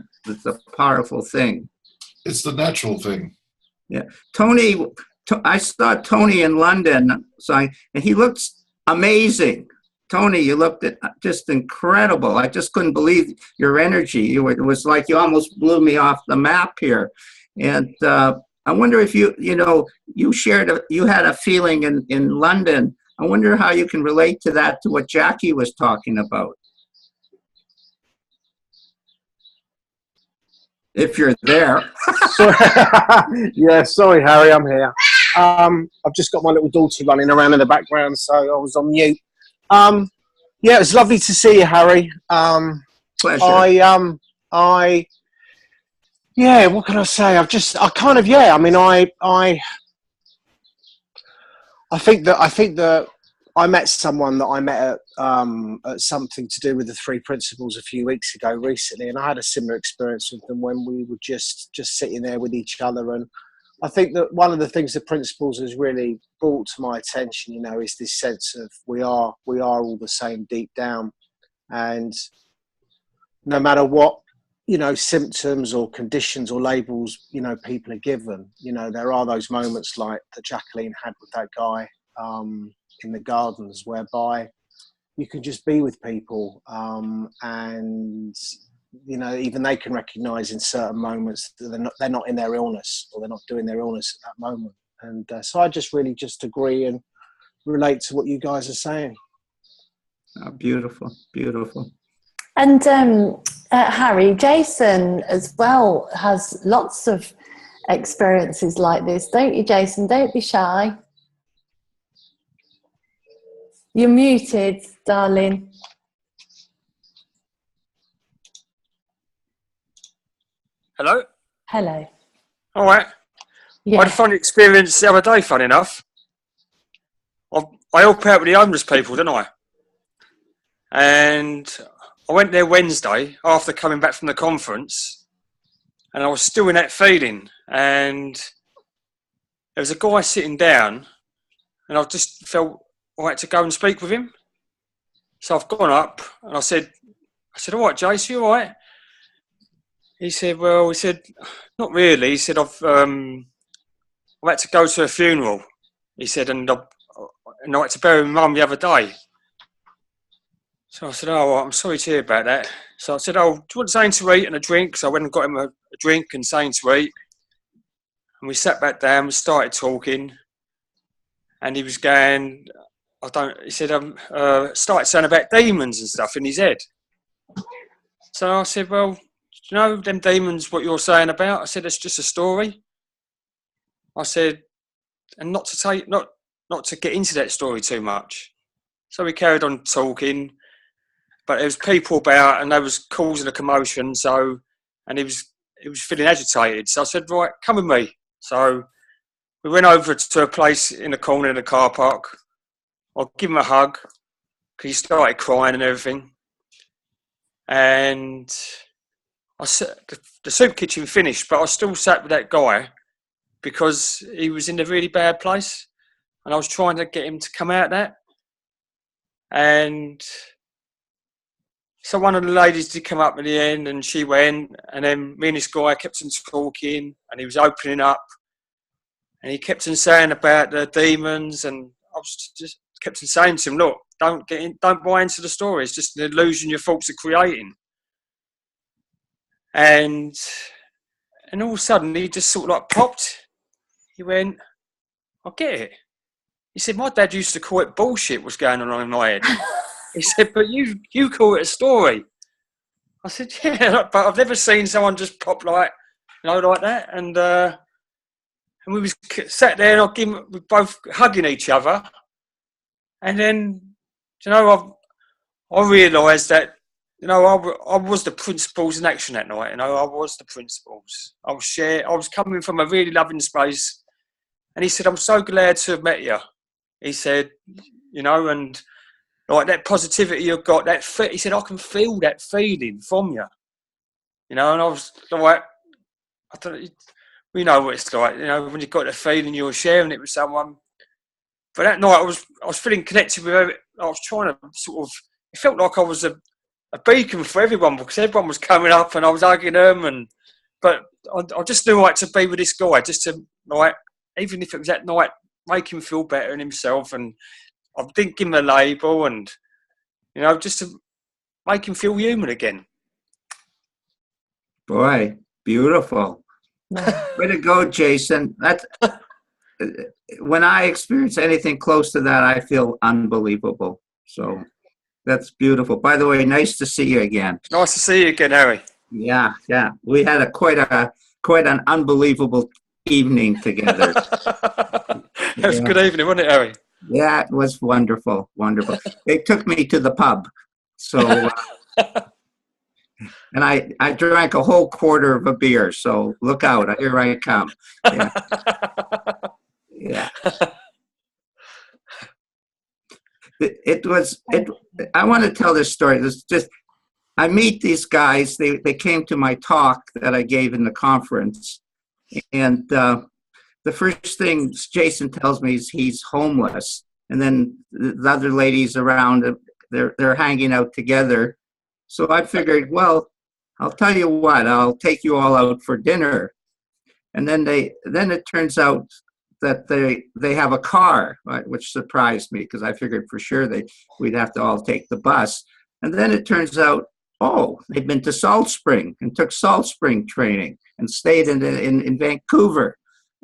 powerful thing. It's the natural thing. Yeah, Tony. I saw Tony in London, and he looks amazing. Tony, you looked just incredible. I just couldn't believe your energy. It was like you almost blew me off the map here. And I wonder if you had a feeling in London. I wonder how you can relate to that, to what Jackie was talking about. If you're there. Yeah, sorry, Harry, I'm here. I've just got my little daughter running around in the background, so I was on mute. Yeah, it was lovely to see you, Harry. Pleasure. Yeah, what can I say? I think that I met someone that I met at something to do with the three principles a few weeks ago recently, and I had a similar experience with them when we were just sitting there with each other. And I think that one of the things the principles has really brought to my attention, you know, is this sense of we are all the same deep down, and no matter what, you know, symptoms or conditions or labels, you know, people are given, you know, there are those moments like that Jacqueline had with that guy in the gardens, whereby you can just be with people, and you know, even they can recognize in certain moments that they're not in their illness, or they're not doing their illness at that moment. And so I just really agree and relate to what you guys are saying. Oh, beautiful. And Harry, Jason as well has lots of experiences like this, don't you, Jason? Don't be shy. You're muted, darling. Hello? Hello. All right. I had a Yeah. funny experience the other day, funny enough. I help out with the homeless people, don't I? And I went there Wednesday after coming back from the conference, and I was still in that feeling. And there was a guy sitting down, and I just felt I had to go and speak with him. So I've gone up, and I said, all right, Jace, you all right? He said, well, not really. He said, I've had to go to a funeral. He said, and I had to bury my mum the other day. So I said, oh, well, I'm sorry to hear about that. So I said, oh, do you want something to eat and a drink? So I went and got him a drink and something to eat. And we sat back down, we started talking. And he was going, he said, started saying about demons and stuff in his head. So I said, well, do you know them demons, what you're saying about? I said, it's just a story. I said, and not to get into that story too much. So we carried on talking, but there was people about and they was causing a commotion. So, and he was feeling agitated. So I said, right, come with me. So we went over to a place in the corner in the car park. I'll give him a hug because he started crying and everything. And the soup kitchen finished, but I still sat with that guy because he was in a really bad place. And I was trying to get him to come out of that. And so one of the ladies did come up at the end and she went. And then me and this guy kept on talking and he was opening up. And he kept on saying about the demons. And I was just kept on saying to him, look, don't buy into the story. It's just an illusion your thoughts are creating. And all of a sudden he just sort of like popped. He went, I get it. He said, my dad used to call it bullshit what's going on in my head. He said, but you call it a story. I said, yeah, but I've never seen someone just pop like that. And we was sat there and we both hugging each other. And then, I realised that, I was the principles in action that night. I was the principles. I was coming from a really loving space. And he said, I'm so glad to have met you. He said, and like that positivity you've got, he said, I can feel that feeling from you. And I was like, we know what it's like, when you've got that feeling, you're sharing it with someone. But that night I was feeling connected with it. I was trying to it felt like I was a beacon for everyone because everyone was coming up and I was hugging them. But I just knew I had to be with this guy just to, even if it was that night, make him feel better in himself. And I didn't give him a label and, just to make him feel human again. Boy, beautiful. Way to go, Jason. When I experience anything close to that, I feel unbelievable. So that's beautiful. By the way, nice to see you again. Nice to see you again, Harry. Yeah. We had quite an unbelievable evening together. It was a good evening, wasn't it, Harry? Yeah, it was wonderful. They took me to the pub, so and I drank a whole quarter of a beer. So look out! Here I come. Yeah. I want to tell this story. I meet these guys. They came to my talk that I gave in the conference, and the first thing Jason tells me is he's homeless, and then the other ladies around they're hanging out together. So I figured, well, I'll tell you what, I'll take you all out for dinner, and then it turns out that they have a car, right, which surprised me because I figured for sure we'd have to all take the bus, and then it turns out, they'd been to Salt Spring and took Salt Spring training and stayed in Vancouver.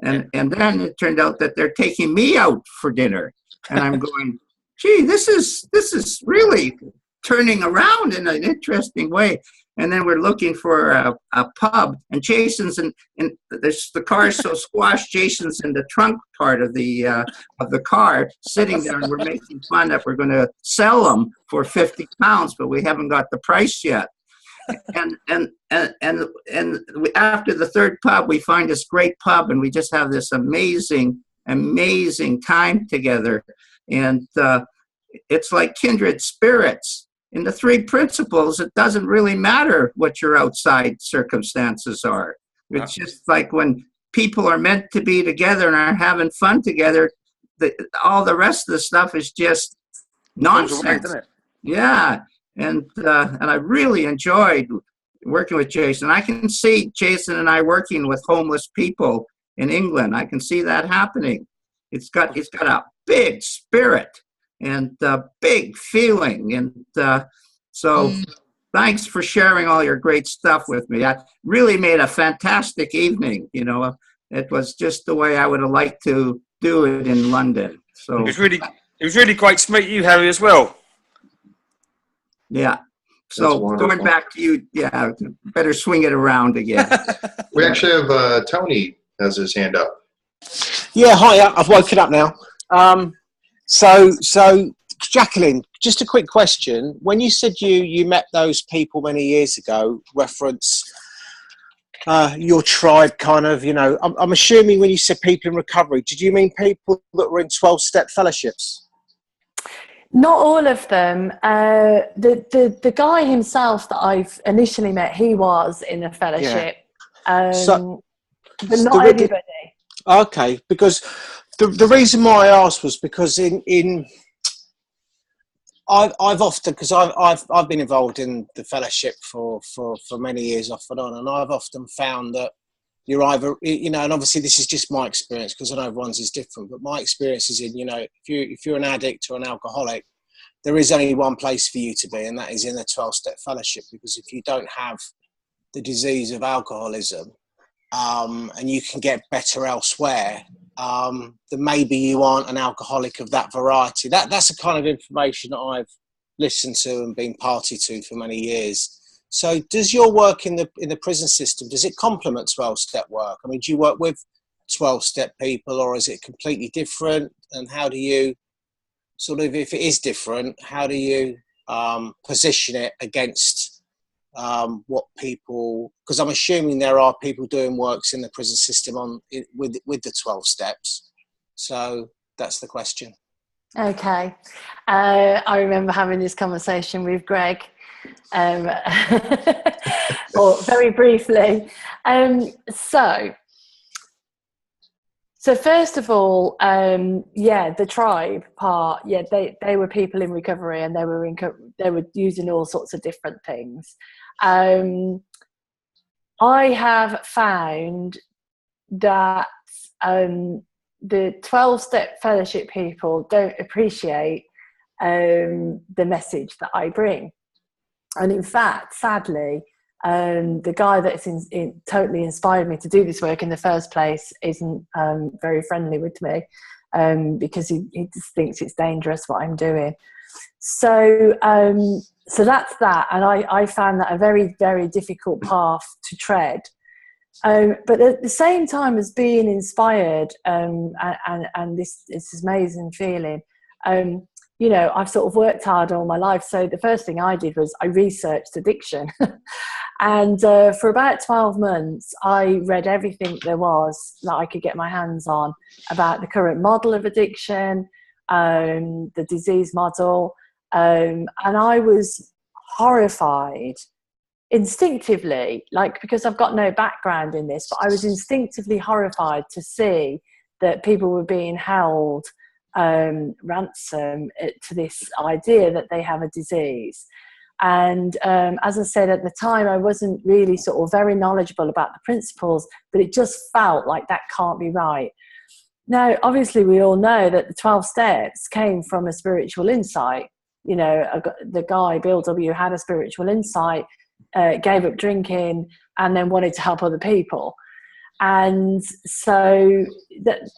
And then it turned out that they're taking me out for dinner. And I'm going, gee, this is really turning around in an interesting way. And then we're looking for a pub. And Jason's the car is so squashed, Jason's in the trunk part of the car, sitting there, and we're making fun that we're going to sell them for £50, but we haven't got the price yet. and after the third pub, we find this great pub, and we just have this amazing time together. And it's like kindred spirits. In the three principles, it doesn't really matter what your outside circumstances are. It's just like when people are meant to be together and are having fun together, all the rest of the stuff is just nonsense. Yeah. And I really enjoyed working with Jason. I can see Jason and I working with homeless people in England. I can see that happening. He's got a big spirit and a big feeling. And so thanks for sharing all your great stuff with me. I really made a fantastic evening. You know, it was just the way I would have liked to do it in London. So it was really great to meet you, Harry, as well. Yeah. So going back to you, yeah, better swing it around again. We actually have Tony has his hand up. Yeah, hi. I've woken up now. So Jacqueline, just a quick question. When you said you met those people many years ago, reference your tribe, kind of, you know, I'm assuming when you said people in recovery, did you mean people that were in 12-step fellowships? Not all of them. The guy himself that I've initially met, he was in a fellowship, but not everybody. Okay, because the reason why I asked was because I've often, because I've been involved in the fellowship for many years off and on, and I've often found that you're either, you know, and obviously this is just my experience because I know everyone's is different, but my experience is in, you know, if you're an addict or an alcoholic, there is only one place for you to be, and that is in a 12-step fellowship, because if you don't have the disease of alcoholism, and you can get better elsewhere, then maybe you aren't an alcoholic of that variety. That's the kind of information that I've listened to and been party to for many years. So does your work in the prison system, does it complement 12-step work? I mean, do you work with 12-step people, or is it completely different? And how do you sort of, if it is different, how do you position it against what people, because I'm assuming there are people doing works in the prison system with the 12 steps. So that's the question. Okay. I remember having this conversation with Greg, or very briefly. So first of all, the tribe part, they were people in recovery, and they were using all sorts of different things. I have found that the 12-step fellowship people don't appreciate the message that I bring. And in fact, sadly, the guy that's totally inspired me to do this work in the first place isn't very friendly with me, because he just thinks it's dangerous what I'm doing. So that's that, and I found that a very, very difficult path to tread. But at the same time as being inspired, and this amazing feeling, you know, I've sort of worked hard all my life. So the first thing I did was I researched addiction. And for about 12 months, I read everything there was that I could get my hands on about the current model of addiction, the disease model. And I was horrified instinctively, like, because I've got no background in this, but I was instinctively horrified to see that people were being held ransom to this idea that they have a disease. And as I said at the time, I wasn't really sort of very knowledgeable about the principles, but it just felt like that can't be right. Now, obviously, we all know that the 12 steps came from a spiritual insight. You know, the guy, Bill W., had a spiritual insight, gave up drinking, and then wanted to help other people. And so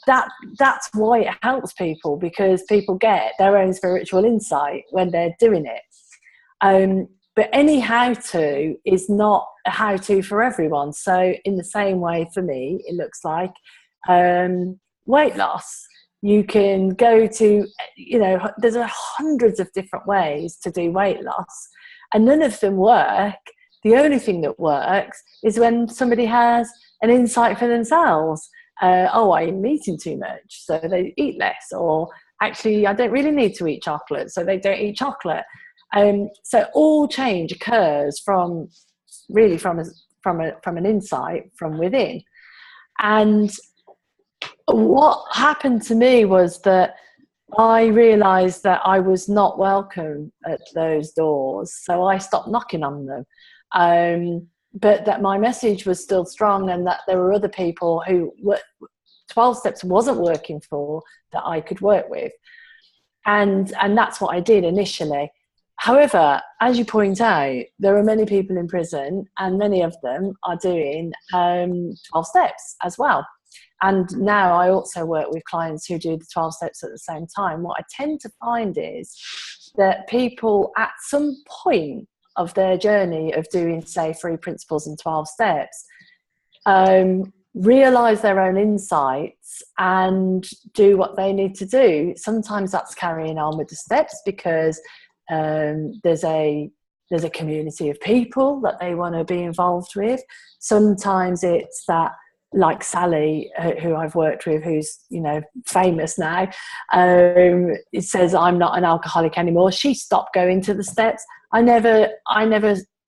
that's why it helps people, because people get their own spiritual insight when they're doing it. But any how-to is not a how-to for everyone. So in the same way, for me, it looks like weight loss. You can go to, you know, there's hundreds of different ways to do weight loss, and none of them work The only thing that works is when somebody has an insight for themselves. I'm eating too much, so they eat less. Or actually, I don't really need to eat chocolate, so they don't eat chocolate. So all change occurs from an insight from within. And what happened to me was that I realised that I was not welcome at those doors, so I stopped knocking on them. But that my message was still strong, and that there were other people who 12 steps wasn't working for, that I could work with. And that's what I did initially. However, as you point out, there are many people in prison, and many of them are doing 12 steps as well. And now I also work with clients who do the 12 steps at the same time. What I tend to find is that people at some point of their journey of doing, say, 3 principles and 12 steps, realize their own insights and do what they need to do. Sometimes that's carrying on with the steps because there's a community of people that they want to be involved with. Sometimes it's that, like Sally, who I've worked with, who's, you know, famous now, it says, I'm not an alcoholic anymore. She stopped going to the steps. I never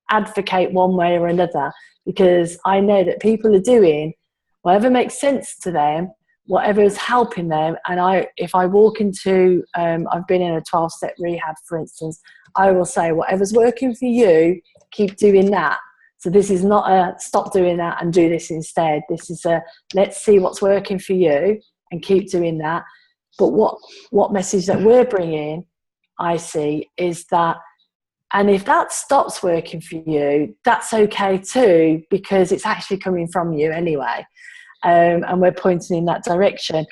advocate one way or another, because I know that people are doing whatever makes sense to them, whatever is helping them. And if I walk into, I've been in a 12-step rehab, for instance, I will say, whatever's working for you, keep doing that. So this is not a stop doing that and do this instead. This is a, let's see what's working for you and keep doing that. But what message that we're bringing, I see, is that, and if that stops working for you, that's okay too, because it's actually coming from you anyway. And we're pointing in that direction.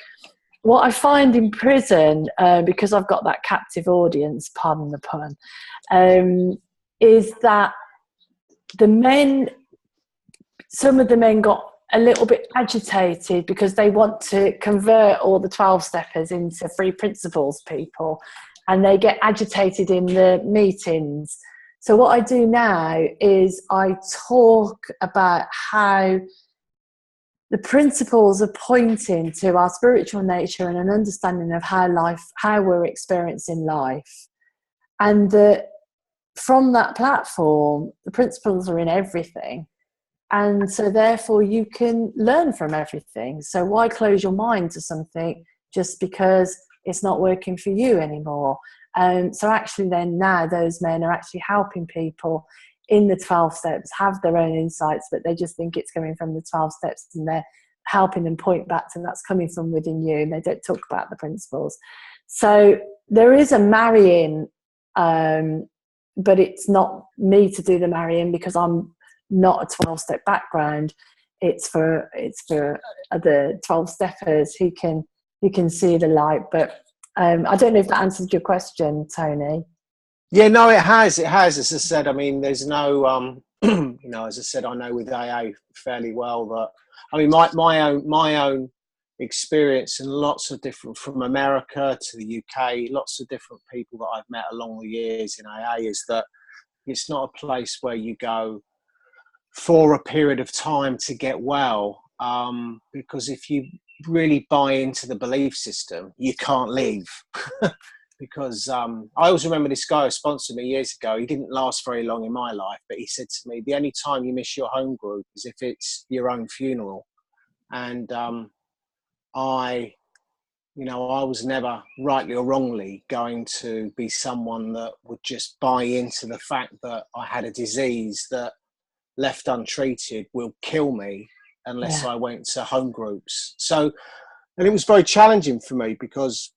What I find in prison, because I've got that captive audience, pardon the pun, is that some of the men got a little bit agitated because they want to convert all the 12-steppers into 3 principles people, and they get agitated in the meetings. So what I do now is I talk about how the principles are pointing to our spiritual nature and an understanding of how we're experiencing life. And that from that platform, the principles are in everything. And so therefore you can learn from everything. So why close your mind to something just because it's not working for you anymore? So actually then now those men are actually helping people in the 12 steps have their own insights, but they just think it's coming from the 12 steps, and they're helping them point back to that's coming from within you, and they don't talk about the principles. So there is a marrying, but it's not me to do the marrying, because I'm not a 12-step background. It's for other 12-steppers who can see the light. But I don't know if that answered your question, Tony. Yeah, no, it has. It has. As I said, I mean, there's no, you know, as I said, I know with AA fairly well that, I mean, my own experience, and lots of different, from America to the UK, lots of different people that I've met along the years in AA, is that it's not a place where you go for a period of time to get well, because if you really buy into the belief system, you can't leave. Because I always remember this guy who sponsored me years ago. He didn't last very long in my life, but he said to me, the only time you miss your home group is if it's your own funeral. And I was never, rightly or wrongly, going to be someone that would just buy into the fact that I had a disease that, left untreated, will kill me unless I went to home groups. So, and it was very challenging for me, because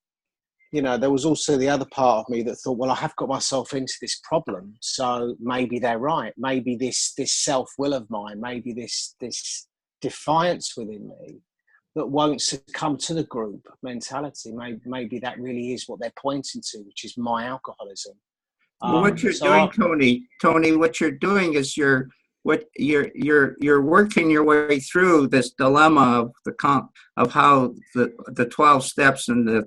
you know, there was also the other part of me that thought, well, I have got myself into this problem, so maybe they're right. Maybe this self-will of mine, maybe this defiance within me that won't succumb to the group mentality, maybe that really is what they're pointing to, which is my alcoholism. Well, what you're doing, Tony, what you're doing is you're working your way through this dilemma of how the 12 steps and the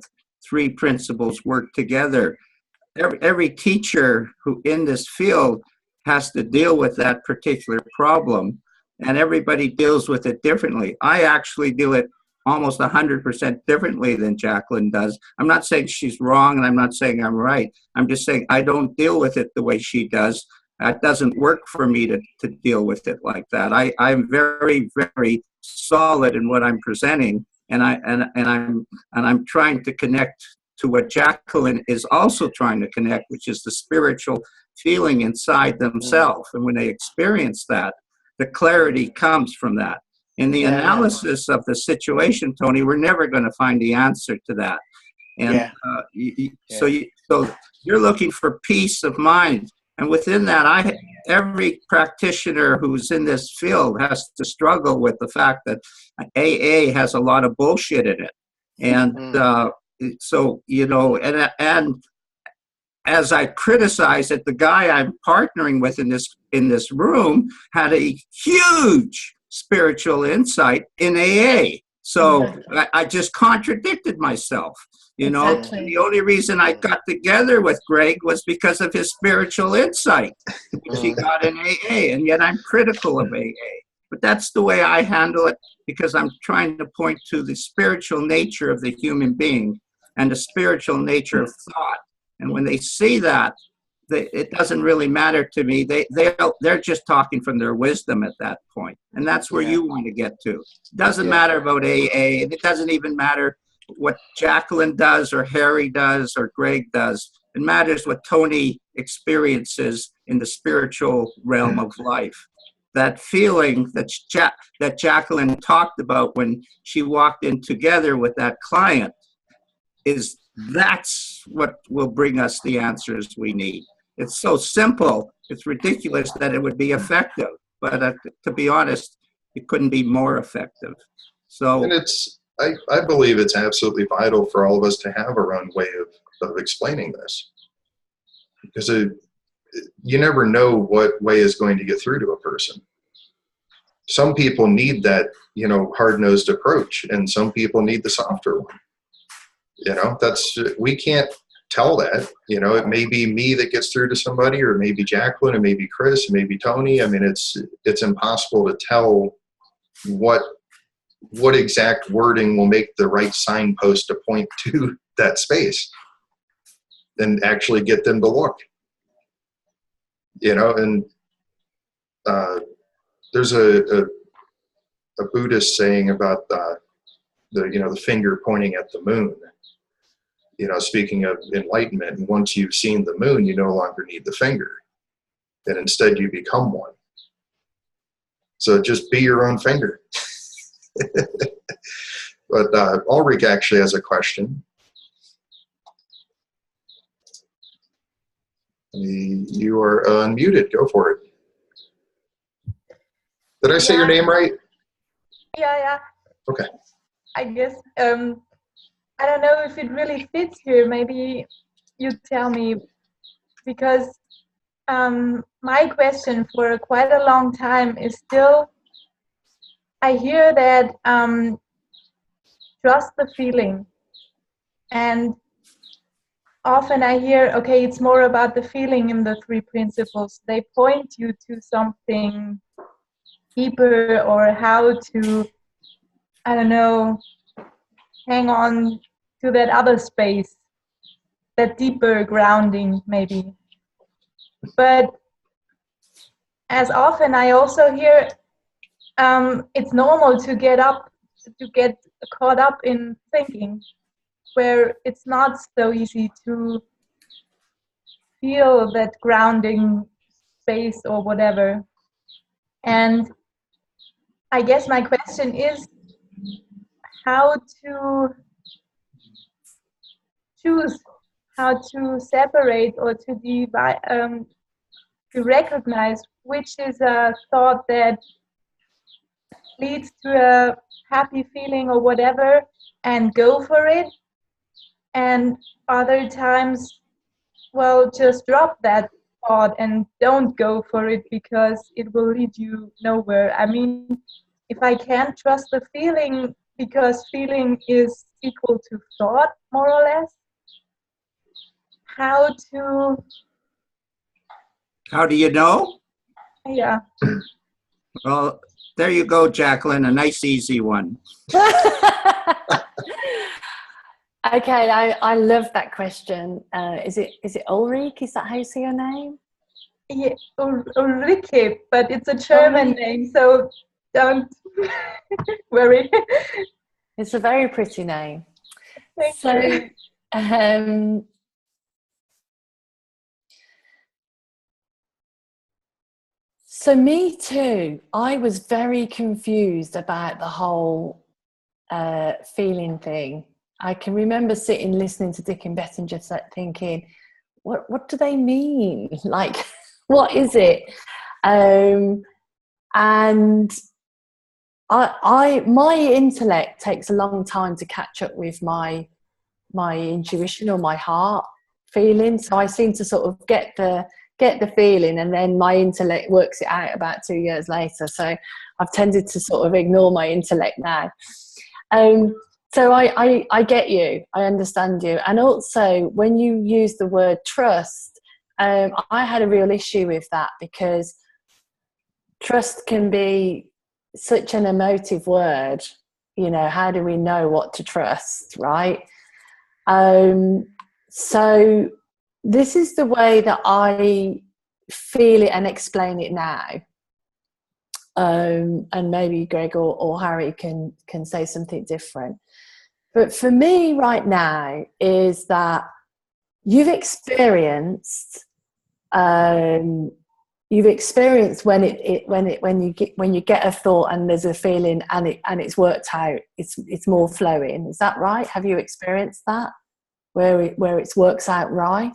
3 principles work together. Every teacher who in this field has to deal with that particular problem, and everybody deals with it differently. I actually deal it almost 100% differently than Jacqueline does. I'm not saying she's wrong, and I'm not saying I'm right. I'm just saying I don't deal with it the way she does. It doesn't work for me to deal with it like that. I'm very, very solid in what I'm presenting, and I'm trying to connect to what Jacqueline is also trying to connect, which is the spiritual feeling inside themselves. And when they experience that, the clarity comes from that. In the analysis of the situation, Tony, we're never going to find the answer to that. And so you're looking for peace of mind. And within that, every practitioner who's in this field has to struggle with the fact that AA has a lot of bullshit in it. And so, you know, and as I criticize it, the guy I'm partnering with in this room had a huge spiritual insight in AA. So exactly. I just contradicted myself. You know, exactly. The only reason I got together with Greg was because of his spiritual insight, which he got in AA, and yet I'm critical of AA. But that's the way I handle it, because I'm trying to point to the spiritual nature of the human being and the spiritual nature of thought. And when they see that, it doesn't really matter to me. They're just talking from their wisdom at that point. And that's where you want to get to. It doesn't matter about AA, and it doesn't even matter what Jacqueline does or Harry does or Greg does. It matters what Tony experiences in the spiritual realm of life. That feeling that Jacqueline talked about when she walked in together with that client, that's what will bring us the answers we need. It's so simple, it's ridiculous that it would be effective. But to be honest, it couldn't be more effective. So, and I believe it's absolutely vital for all of us to have our own way of explaining this, because you never know what way is going to get through to a person. Some people need that, you know, hard-nosed approach, and some people need the softer one. You know, we can't tell that. You know, it may be me that gets through to somebody, or it may be Jacqueline, it may be Chris, it may be Tony. I mean, it's impossible to tell what exact wording will make the right signpost to point to that space and actually get them to look. You know, and there's a Buddhist saying about the finger pointing at the moon. You know, speaking of enlightenment, and once you've seen the moon, you no longer need the finger, and instead you become one. So just be your own finger. But Ulrich actually has a question. You are unmuted. Go for it. Did I say your name right? Yeah. Okay. I guess, I don't know if it really fits here. Maybe you tell me, because my question for quite a long time is still, I hear that trust the feeling. And often I hear, okay, it's more about the feeling in the three principles. They point you to something deeper, or how to, I don't know, hang on to that other space, that deeper grounding maybe. But as often I also hear it's normal to get caught up in thinking, where it's not so easy to feel that grounding space or whatever. And I guess my question is how to choose, how to separate, or to recognize which is a thought that leads to a happy feeling or whatever, and go for it, and other times, well, just drop that thought and don't go for it because it will lead you nowhere. I mean, if I can't trust the feeling because feeling is equal to thought, more or less, how to How do you know? Yeah. Well, there you go, Jacqueline. A nice, easy one. Okay, I love that question. Is it Ulrich? Is that how you say your name? Yeah, Ulrike, but it's a German name, so don't worry. It's a very pretty name. Thank So, you. So me too. I was very confused about the whole feeling thing. I can remember sitting listening to Dick and Bettinger thinking, what do they mean? Like, what is it? And my intellect takes a long time to catch up with my intuition or my heart feeling. So I seem to sort of get the feeling, and then my intellect works it out about 2 years later. So I've tended to sort of ignore my intellect now. So I get you, I understand you. And also when you use the word trust, I had a real issue with that, because trust can be such an emotive word. You know, how do we know what to trust, right? So this is the way that I feel it and explain it now. And maybe Greg or Harry can say something different. But for me right now is that you've experienced when you get a thought and there's a feeling and it's worked out, it's more flowing. Is that right? Have you experienced that where it works out right,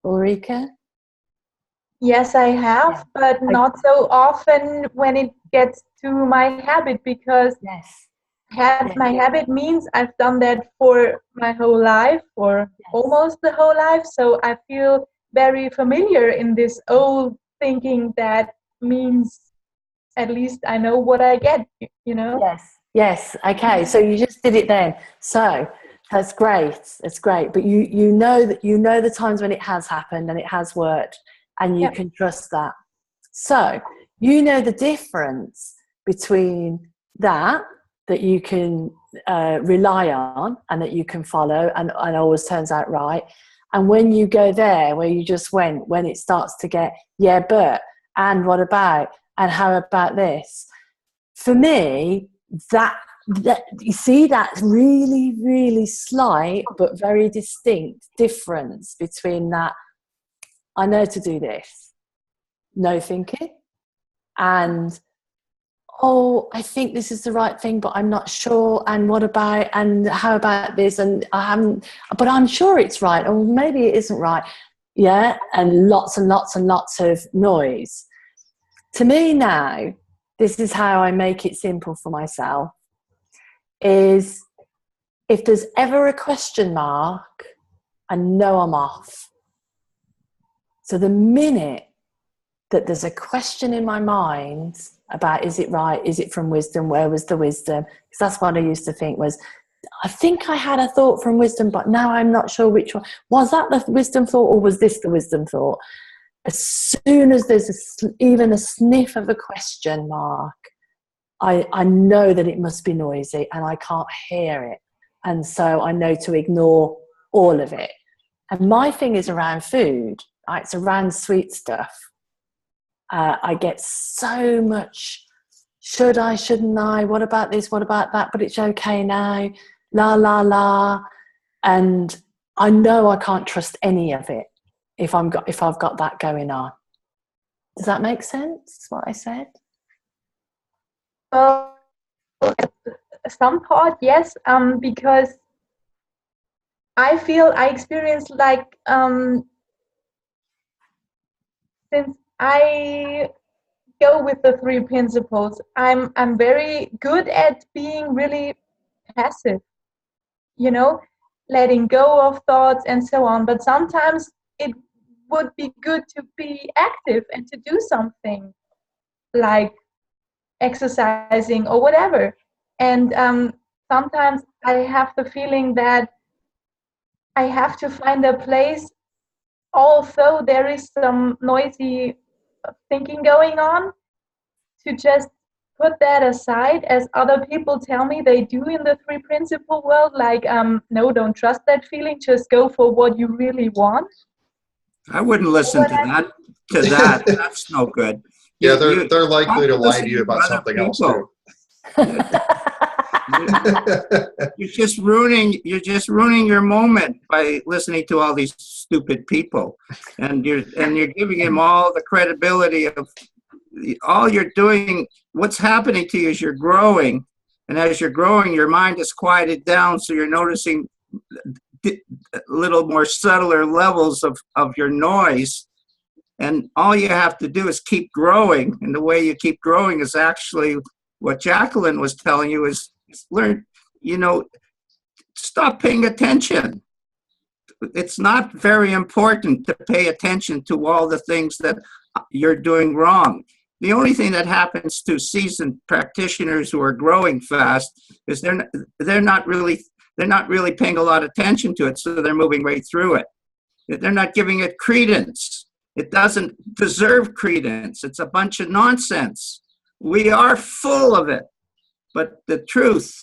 Ulrika? Yes, I have, but not so often when it gets to my habit, because my habit means I've done that for my whole life, or almost the whole life. So I feel very familiar in this old thinking that means at least I know what I get, you know? Yes. Okay, so you just did it then. So that's great. It's great. But you know the times when it has happened and it has worked, and you can trust that. So you know the difference between that you can rely on and that you can follow and always turns out right, and when you go there where you just went, when it starts to get but and what about and how about this, for me that you see that really, really slight but very distinct difference between that I know to do this, no thinking, and I think this is the right thing, but I'm not sure, and what about, and how about this, and I haven't, but I'm sure it's right, or maybe it isn't right, and lots and lots and lots of noise. To me now, this is how I make it simple for myself, is if there's ever a question mark, I know I'm off. So the minute that there's a question in my mind about, is it right? Is it from wisdom? Where was the wisdom? Because that's what I used to think was, I think I had a thought from wisdom, but now I'm not sure which one. Was that the wisdom thought, or was this the wisdom thought? As soon as there's even a sniff of a question mark, I know that it must be noisy and I can't hear it. And so I know to ignore all of it. And my thing is around food. It's around sweet stuff. I get so much, should I, shouldn't I, what about this, what about that, but it's okay now, la, la, la. And I know I can't trust any of it if I've got that going on. Does that make sense, what I said? Well, some part, yes, because I feel I experience like, since I go with the 3 principles, I'm very good at being really passive, letting go of thoughts and so on. But sometimes it would be good to be active and to do something like exercising or whatever. And sometimes I have the feeling that I have to find a place although there is some noisy thinking going on, to just put that aside, as other people tell me they do in the three principle world, like, no, don't trust that feeling, just go for what you really want. I wouldn't listen to that. That's no good. Yeah, they're likely to lie to you about other something else people. too. You're just ruining your moment by listening to all these stupid people, and you're giving him all the credibility of all you're doing. What's happening to you is you're growing, and as you're growing, your mind is quieted down, so you're noticing little more subtler levels of your noise, and all you have to do is keep growing. And the way you keep growing is actually what Jacqueline was telling you, is learn, stop paying attention. It's not very important to pay attention to all the things that you're doing wrong. The only thing that happens to seasoned practitioners who are growing fast is they're not really paying a lot of attention to it, so they're moving right through it. They're not giving it credence. It doesn't deserve credence. It's a bunch of nonsense. We are full of it, but the truth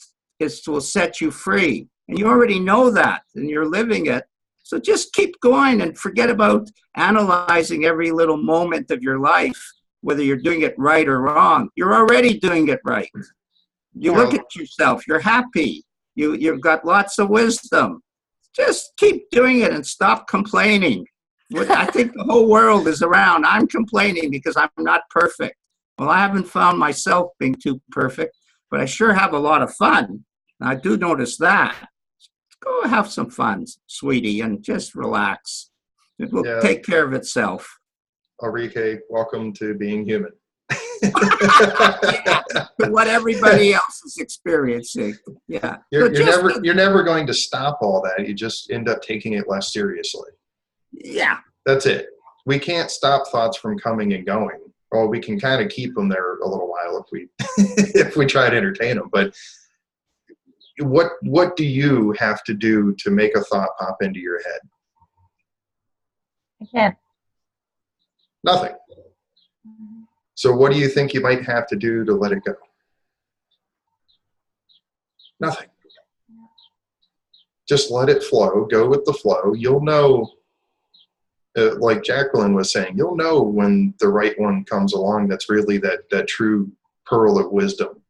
will set you free. And you already know that, and you're living it. So just keep going and forget about analyzing every little moment of your life, whether you're doing it right or wrong. You're already doing it right. You look at yourself, you're happy. You've got lots of wisdom. Just keep doing it and stop complaining. I think the whole world is around. I'm complaining because I'm not perfect. Well, I haven't found myself being too perfect, but I sure have a lot of fun. I do notice that. Go have some fun, sweetie, and just relax. It will take care of itself. Ulrike, welcome to being human. What everybody else is experiencing. Yeah. You're never going to stop all that. You just end up taking it less seriously. Yeah. That's it. We can't stop thoughts from coming and going. Well, we can kind of keep them there a little while if we try to entertain them. But what do you have to do to make a thought pop into your head? I can't. Nothing. So what do you think you might have to do to let it go? Nothing. Just let it flow. Go with the flow. You'll know, like Jacqueline was saying, you'll know when the right one comes along that's really that true pearl of wisdom.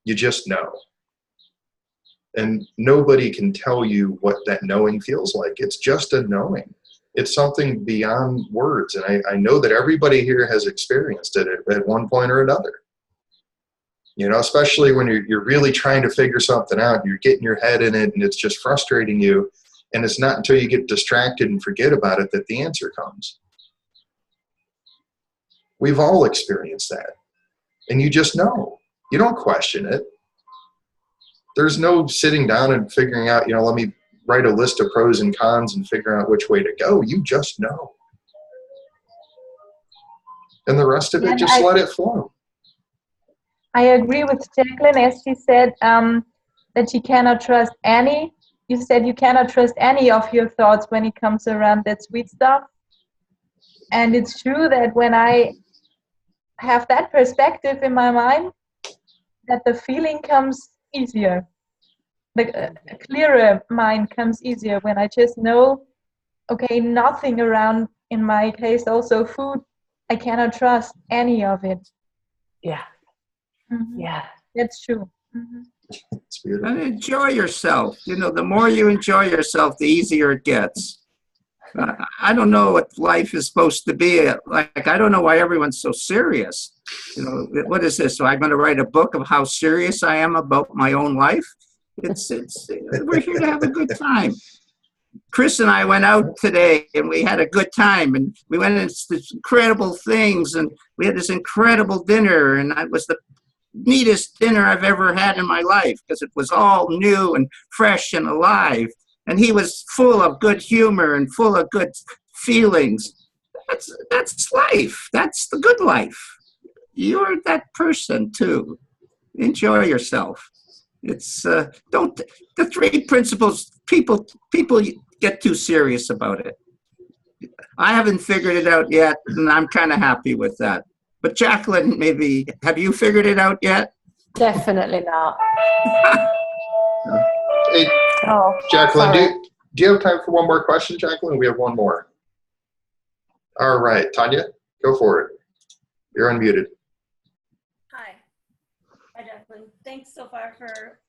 You just know. And nobody can tell you what that knowing feels like. It's just a knowing. It's something beyond words. And I know that everybody here has experienced it at one point or another. Especially when you're really trying to figure something out, you're getting your head in it and it's just frustrating you. And it's not until you get distracted and forget about it that the answer comes. We've all experienced that. And you just know. You don't question it. There's no sitting down and figuring out, let me write a list of pros and cons and figure out which way to go. You just know. And the rest of it, just let it flow. I agree with Jacqueline, as she said that she cannot trust any. You said you cannot trust any of your thoughts when it comes around that sweet stuff. And it's true that when I have that perspective in my mind, that the feeling comes easier. A clearer mind comes easier when I just know, okay, nothing around, in my case also food, I cannot trust any of it. Yeah. Mm-hmm. Yeah. That's true. Mm-hmm. It's beautiful. And enjoy yourself. The more you enjoy yourself, the easier it gets. I don't know what life is supposed to be like. I don't know why everyone's so serious. What is this? So I'm going to write a book of how serious I am about my own life. We're here to have a good time. Chris and I went out today and we had a good time, and we went into these incredible things, and we had this incredible dinner, and it was the neatest dinner I've ever had in my life because it was all new and fresh and alive. And he was full of good humor and full of good feelings. That's life. That's the good life. You're that person too. Enjoy yourself. It's the three principles. People get too serious about it. I haven't figured it out yet, and I'm kind of happy with that. But Jacqueline, maybe, have you figured it out yet? Definitely not. Hey, Oh, Jacqueline, sorry. do you have time for one more question, Jacqueline? We have one more. All right, Tanya, go for it. You're unmuted. Hi. Hi, Jacqueline. Thanks so far for...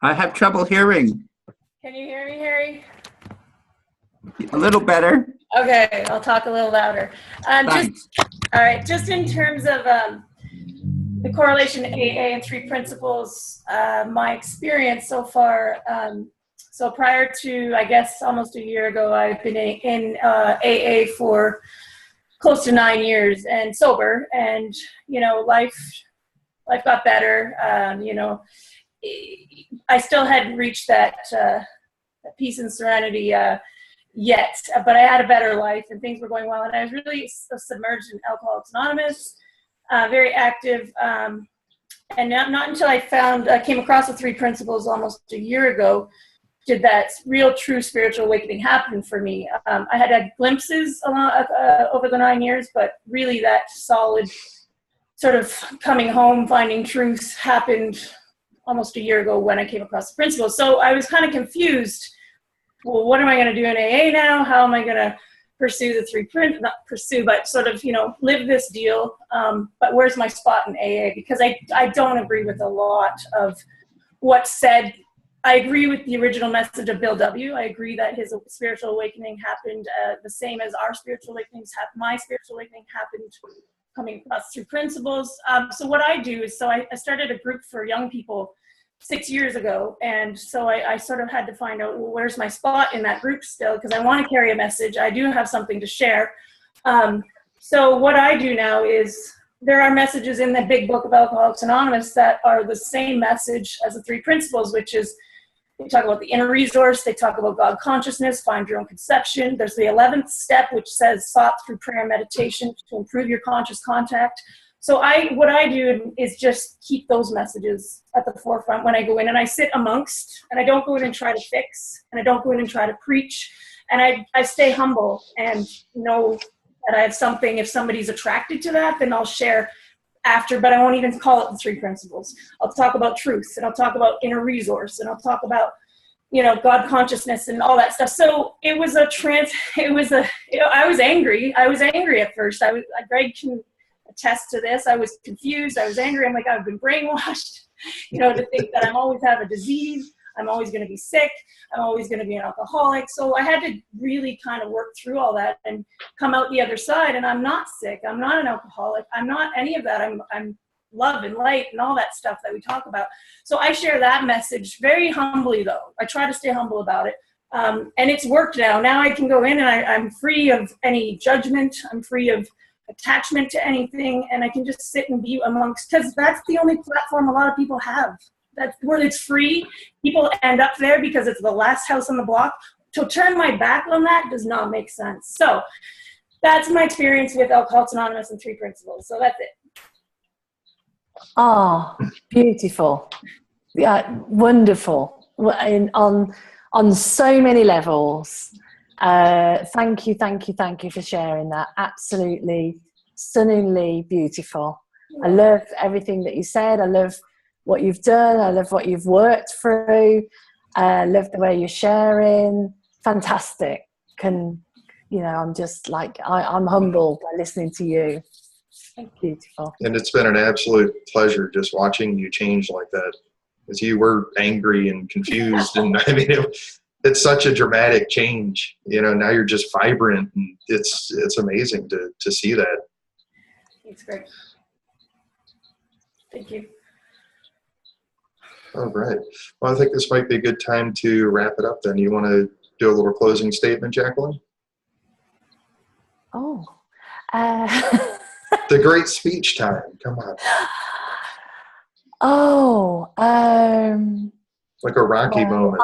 I have trouble hearing. Can you hear me, Harry? A little better. Okay, I'll talk a little louder. Thanks. All right, just in terms of the correlation to AA and three principles, my experience so far, so prior to, I guess, almost a year ago, I've been in AA for close to 9 years and sober, and, you know, life got better. You know, I still hadn't reached that peace and serenity yet, but I had a better life and things were going well, and I was really submerged in Alcoholics Anonymous, very active, and not until I came across the three principles almost a year ago did that real true spiritual awakening happen for me. I had glimpses over the 9 years, but really that solid sort of coming home, finding truth happened almost a year ago when I came across the principles. So I was kind of confused. Well, what am I going to do in AA now? How am I going to pursue the three principles? Not pursue, but sort of, you know, live this deal. But where's my spot in AA? Because I don't agree with a lot of what's said. I agree with the original message of Bill W. I agree that his spiritual awakening happened the same as our spiritual awakenings happened. My spiritual awakening happened coming across through principles. So what I do is, I started a group for young people 6 years ago, and so I sort of had to find out, well, where's my spot in that group still, because I want to carry a message. I do have something to share. So what I do now is, there are messages in the big book of Alcoholics Anonymous that are the same message as the three principles, which is, they talk about the inner resource, they talk about God consciousness, find your own conception. There's the 11th step, which says sought through prayer and meditation to improve your conscious contact. So what I do is just keep those messages at the forefront when I go in, and I sit amongst, and I don't go in and try to fix, and I don't go in and try to preach, and I stay humble and know that I have something. If somebody's attracted to that, then I'll share after, but I won't even call it the three principles. I'll talk about truth, and I'll talk about inner resource, and I'll talk about, you know, God consciousness and all that stuff. So I was angry. I was angry at first. Greg can attest to this. I was confused. I was angry. I'm like, I've been brainwashed, you know, to think that I'm always have a disease. I'm always going to be sick. I'm always going to be an alcoholic. So I had to really kind of work through all that and come out the other side. And I'm not sick. I'm not an alcoholic. I'm not any of that. I'm love and light and all that stuff that we talk about. So I share that message very humbly, though. I try to stay humble about it. And it's worked now. Now I can go in and I'm free of any judgment. I'm free of attachment to anything, and I can just sit and be amongst, because that's the only platform a lot of people have. That's where it's free. People end up there because it's the last house on the block. To turn my back on that does not make sense. So that's my experience with Alcoholics Anonymous and three principles. So that's it. Oh, beautiful. Yeah, wonderful. On so many levels. Thank you for sharing that. Absolutely stunningly beautiful. I love everything that you said. I love what you've done. I love what you've worked through. I love the way you're sharing. Fantastic. I'm just like, I'm humbled by listening to you. Beautiful. And it's been an absolute pleasure just watching you change like that. Because you were angry and confused, and I mean, it's such a dramatic change. You know, now you're just vibrant, and it's amazing to see that. Thanks, Greg. Thank you. All right. Well, I think this might be a good time to wrap it up then. You want to do a little closing statement, Jacqueline? Oh. The great speech time. Come on. Oh. Like a Rocky moment.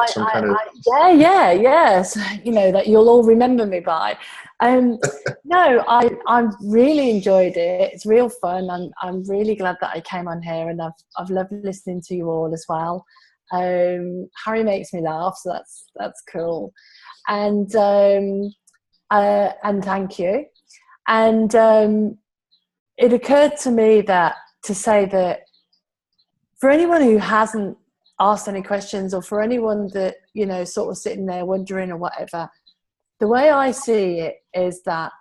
Yes. You know, that you'll all remember me by. No, I really enjoyed it. It's real fun. I'm really glad that I came on here, and I've loved listening to you all as well. Harry makes me laugh, so that's cool. And and thank you. And it occurred to me that to say that for anyone who hasn't asked any questions, or for anyone that, you know, sort of sitting there wondering or whatever, the way I see it is that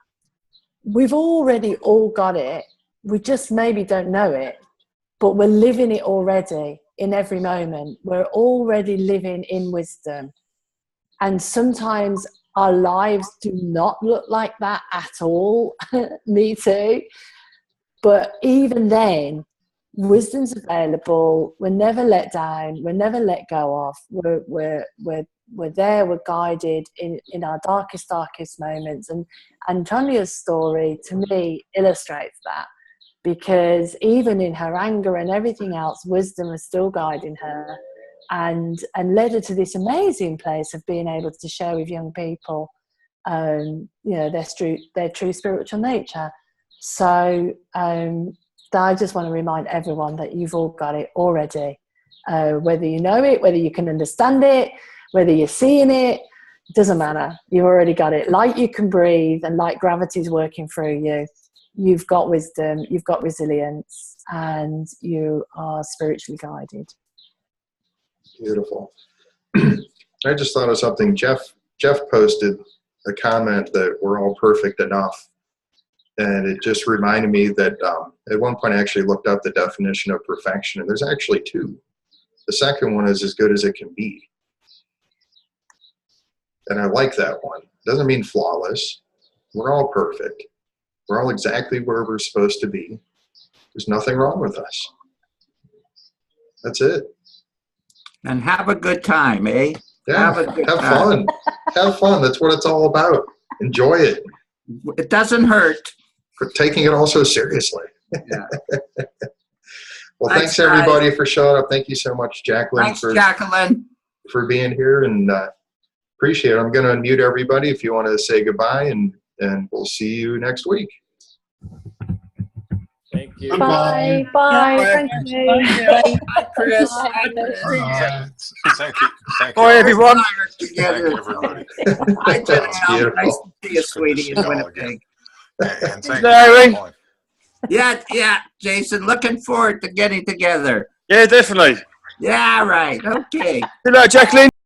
we've already all got it. We just maybe don't know it, but we're living it already in every moment. We're already living in wisdom. And sometimes our lives do not look like that at all. Me too. But even then, wisdom's available. We're never let down. We're never let go of. We're there. We're guided in our darkest moments. And Tanya's story, to me, illustrates that, because even in her anger and everything else, wisdom was still guiding her, and led her to this amazing place of being able to share with young people, you know, their true spiritual nature. So I just want to remind everyone that you've all got it already. Whether you know it, whether you can understand it, whether you're seeing it, doesn't matter. You've already got it. Like you can breathe, and like gravity's working through you. You've got wisdom, you've got resilience, and you are spiritually guided. Beautiful. I just thought of something. Jeff posted a comment that we're all perfect enough. And it just reminded me that at one point I actually looked up the definition of perfection, and there's actually two. The second one is as good as it can be. And I like that one. It doesn't mean flawless. We're all perfect. We're all exactly where we're supposed to be. There's nothing wrong with us. That's it. And have a good time, eh? Yeah, have fun. Have fun. That's what it's all about. Enjoy it. It doesn't hurt. For taking it all so seriously. Yeah. Well, thanks everybody for showing up. Thank you so much, Jacqueline. Thanks, Jacqueline. For being here, and appreciate it. I'm going to unmute everybody if you want to say goodbye, and we'll see you next week. Thank you. Bye. Bye. Thank you. Bye, Chris. Bye. Thank you. Bye, everyone. Thank you, everybody. Hi, Janelle. beautiful. Nice to see you, sweetie, in Winnipeg. And thank Larry. you. Yeah, Jason. Looking forward to getting together. Yeah, definitely. Yeah, right. Okay. Good night, Jacqueline.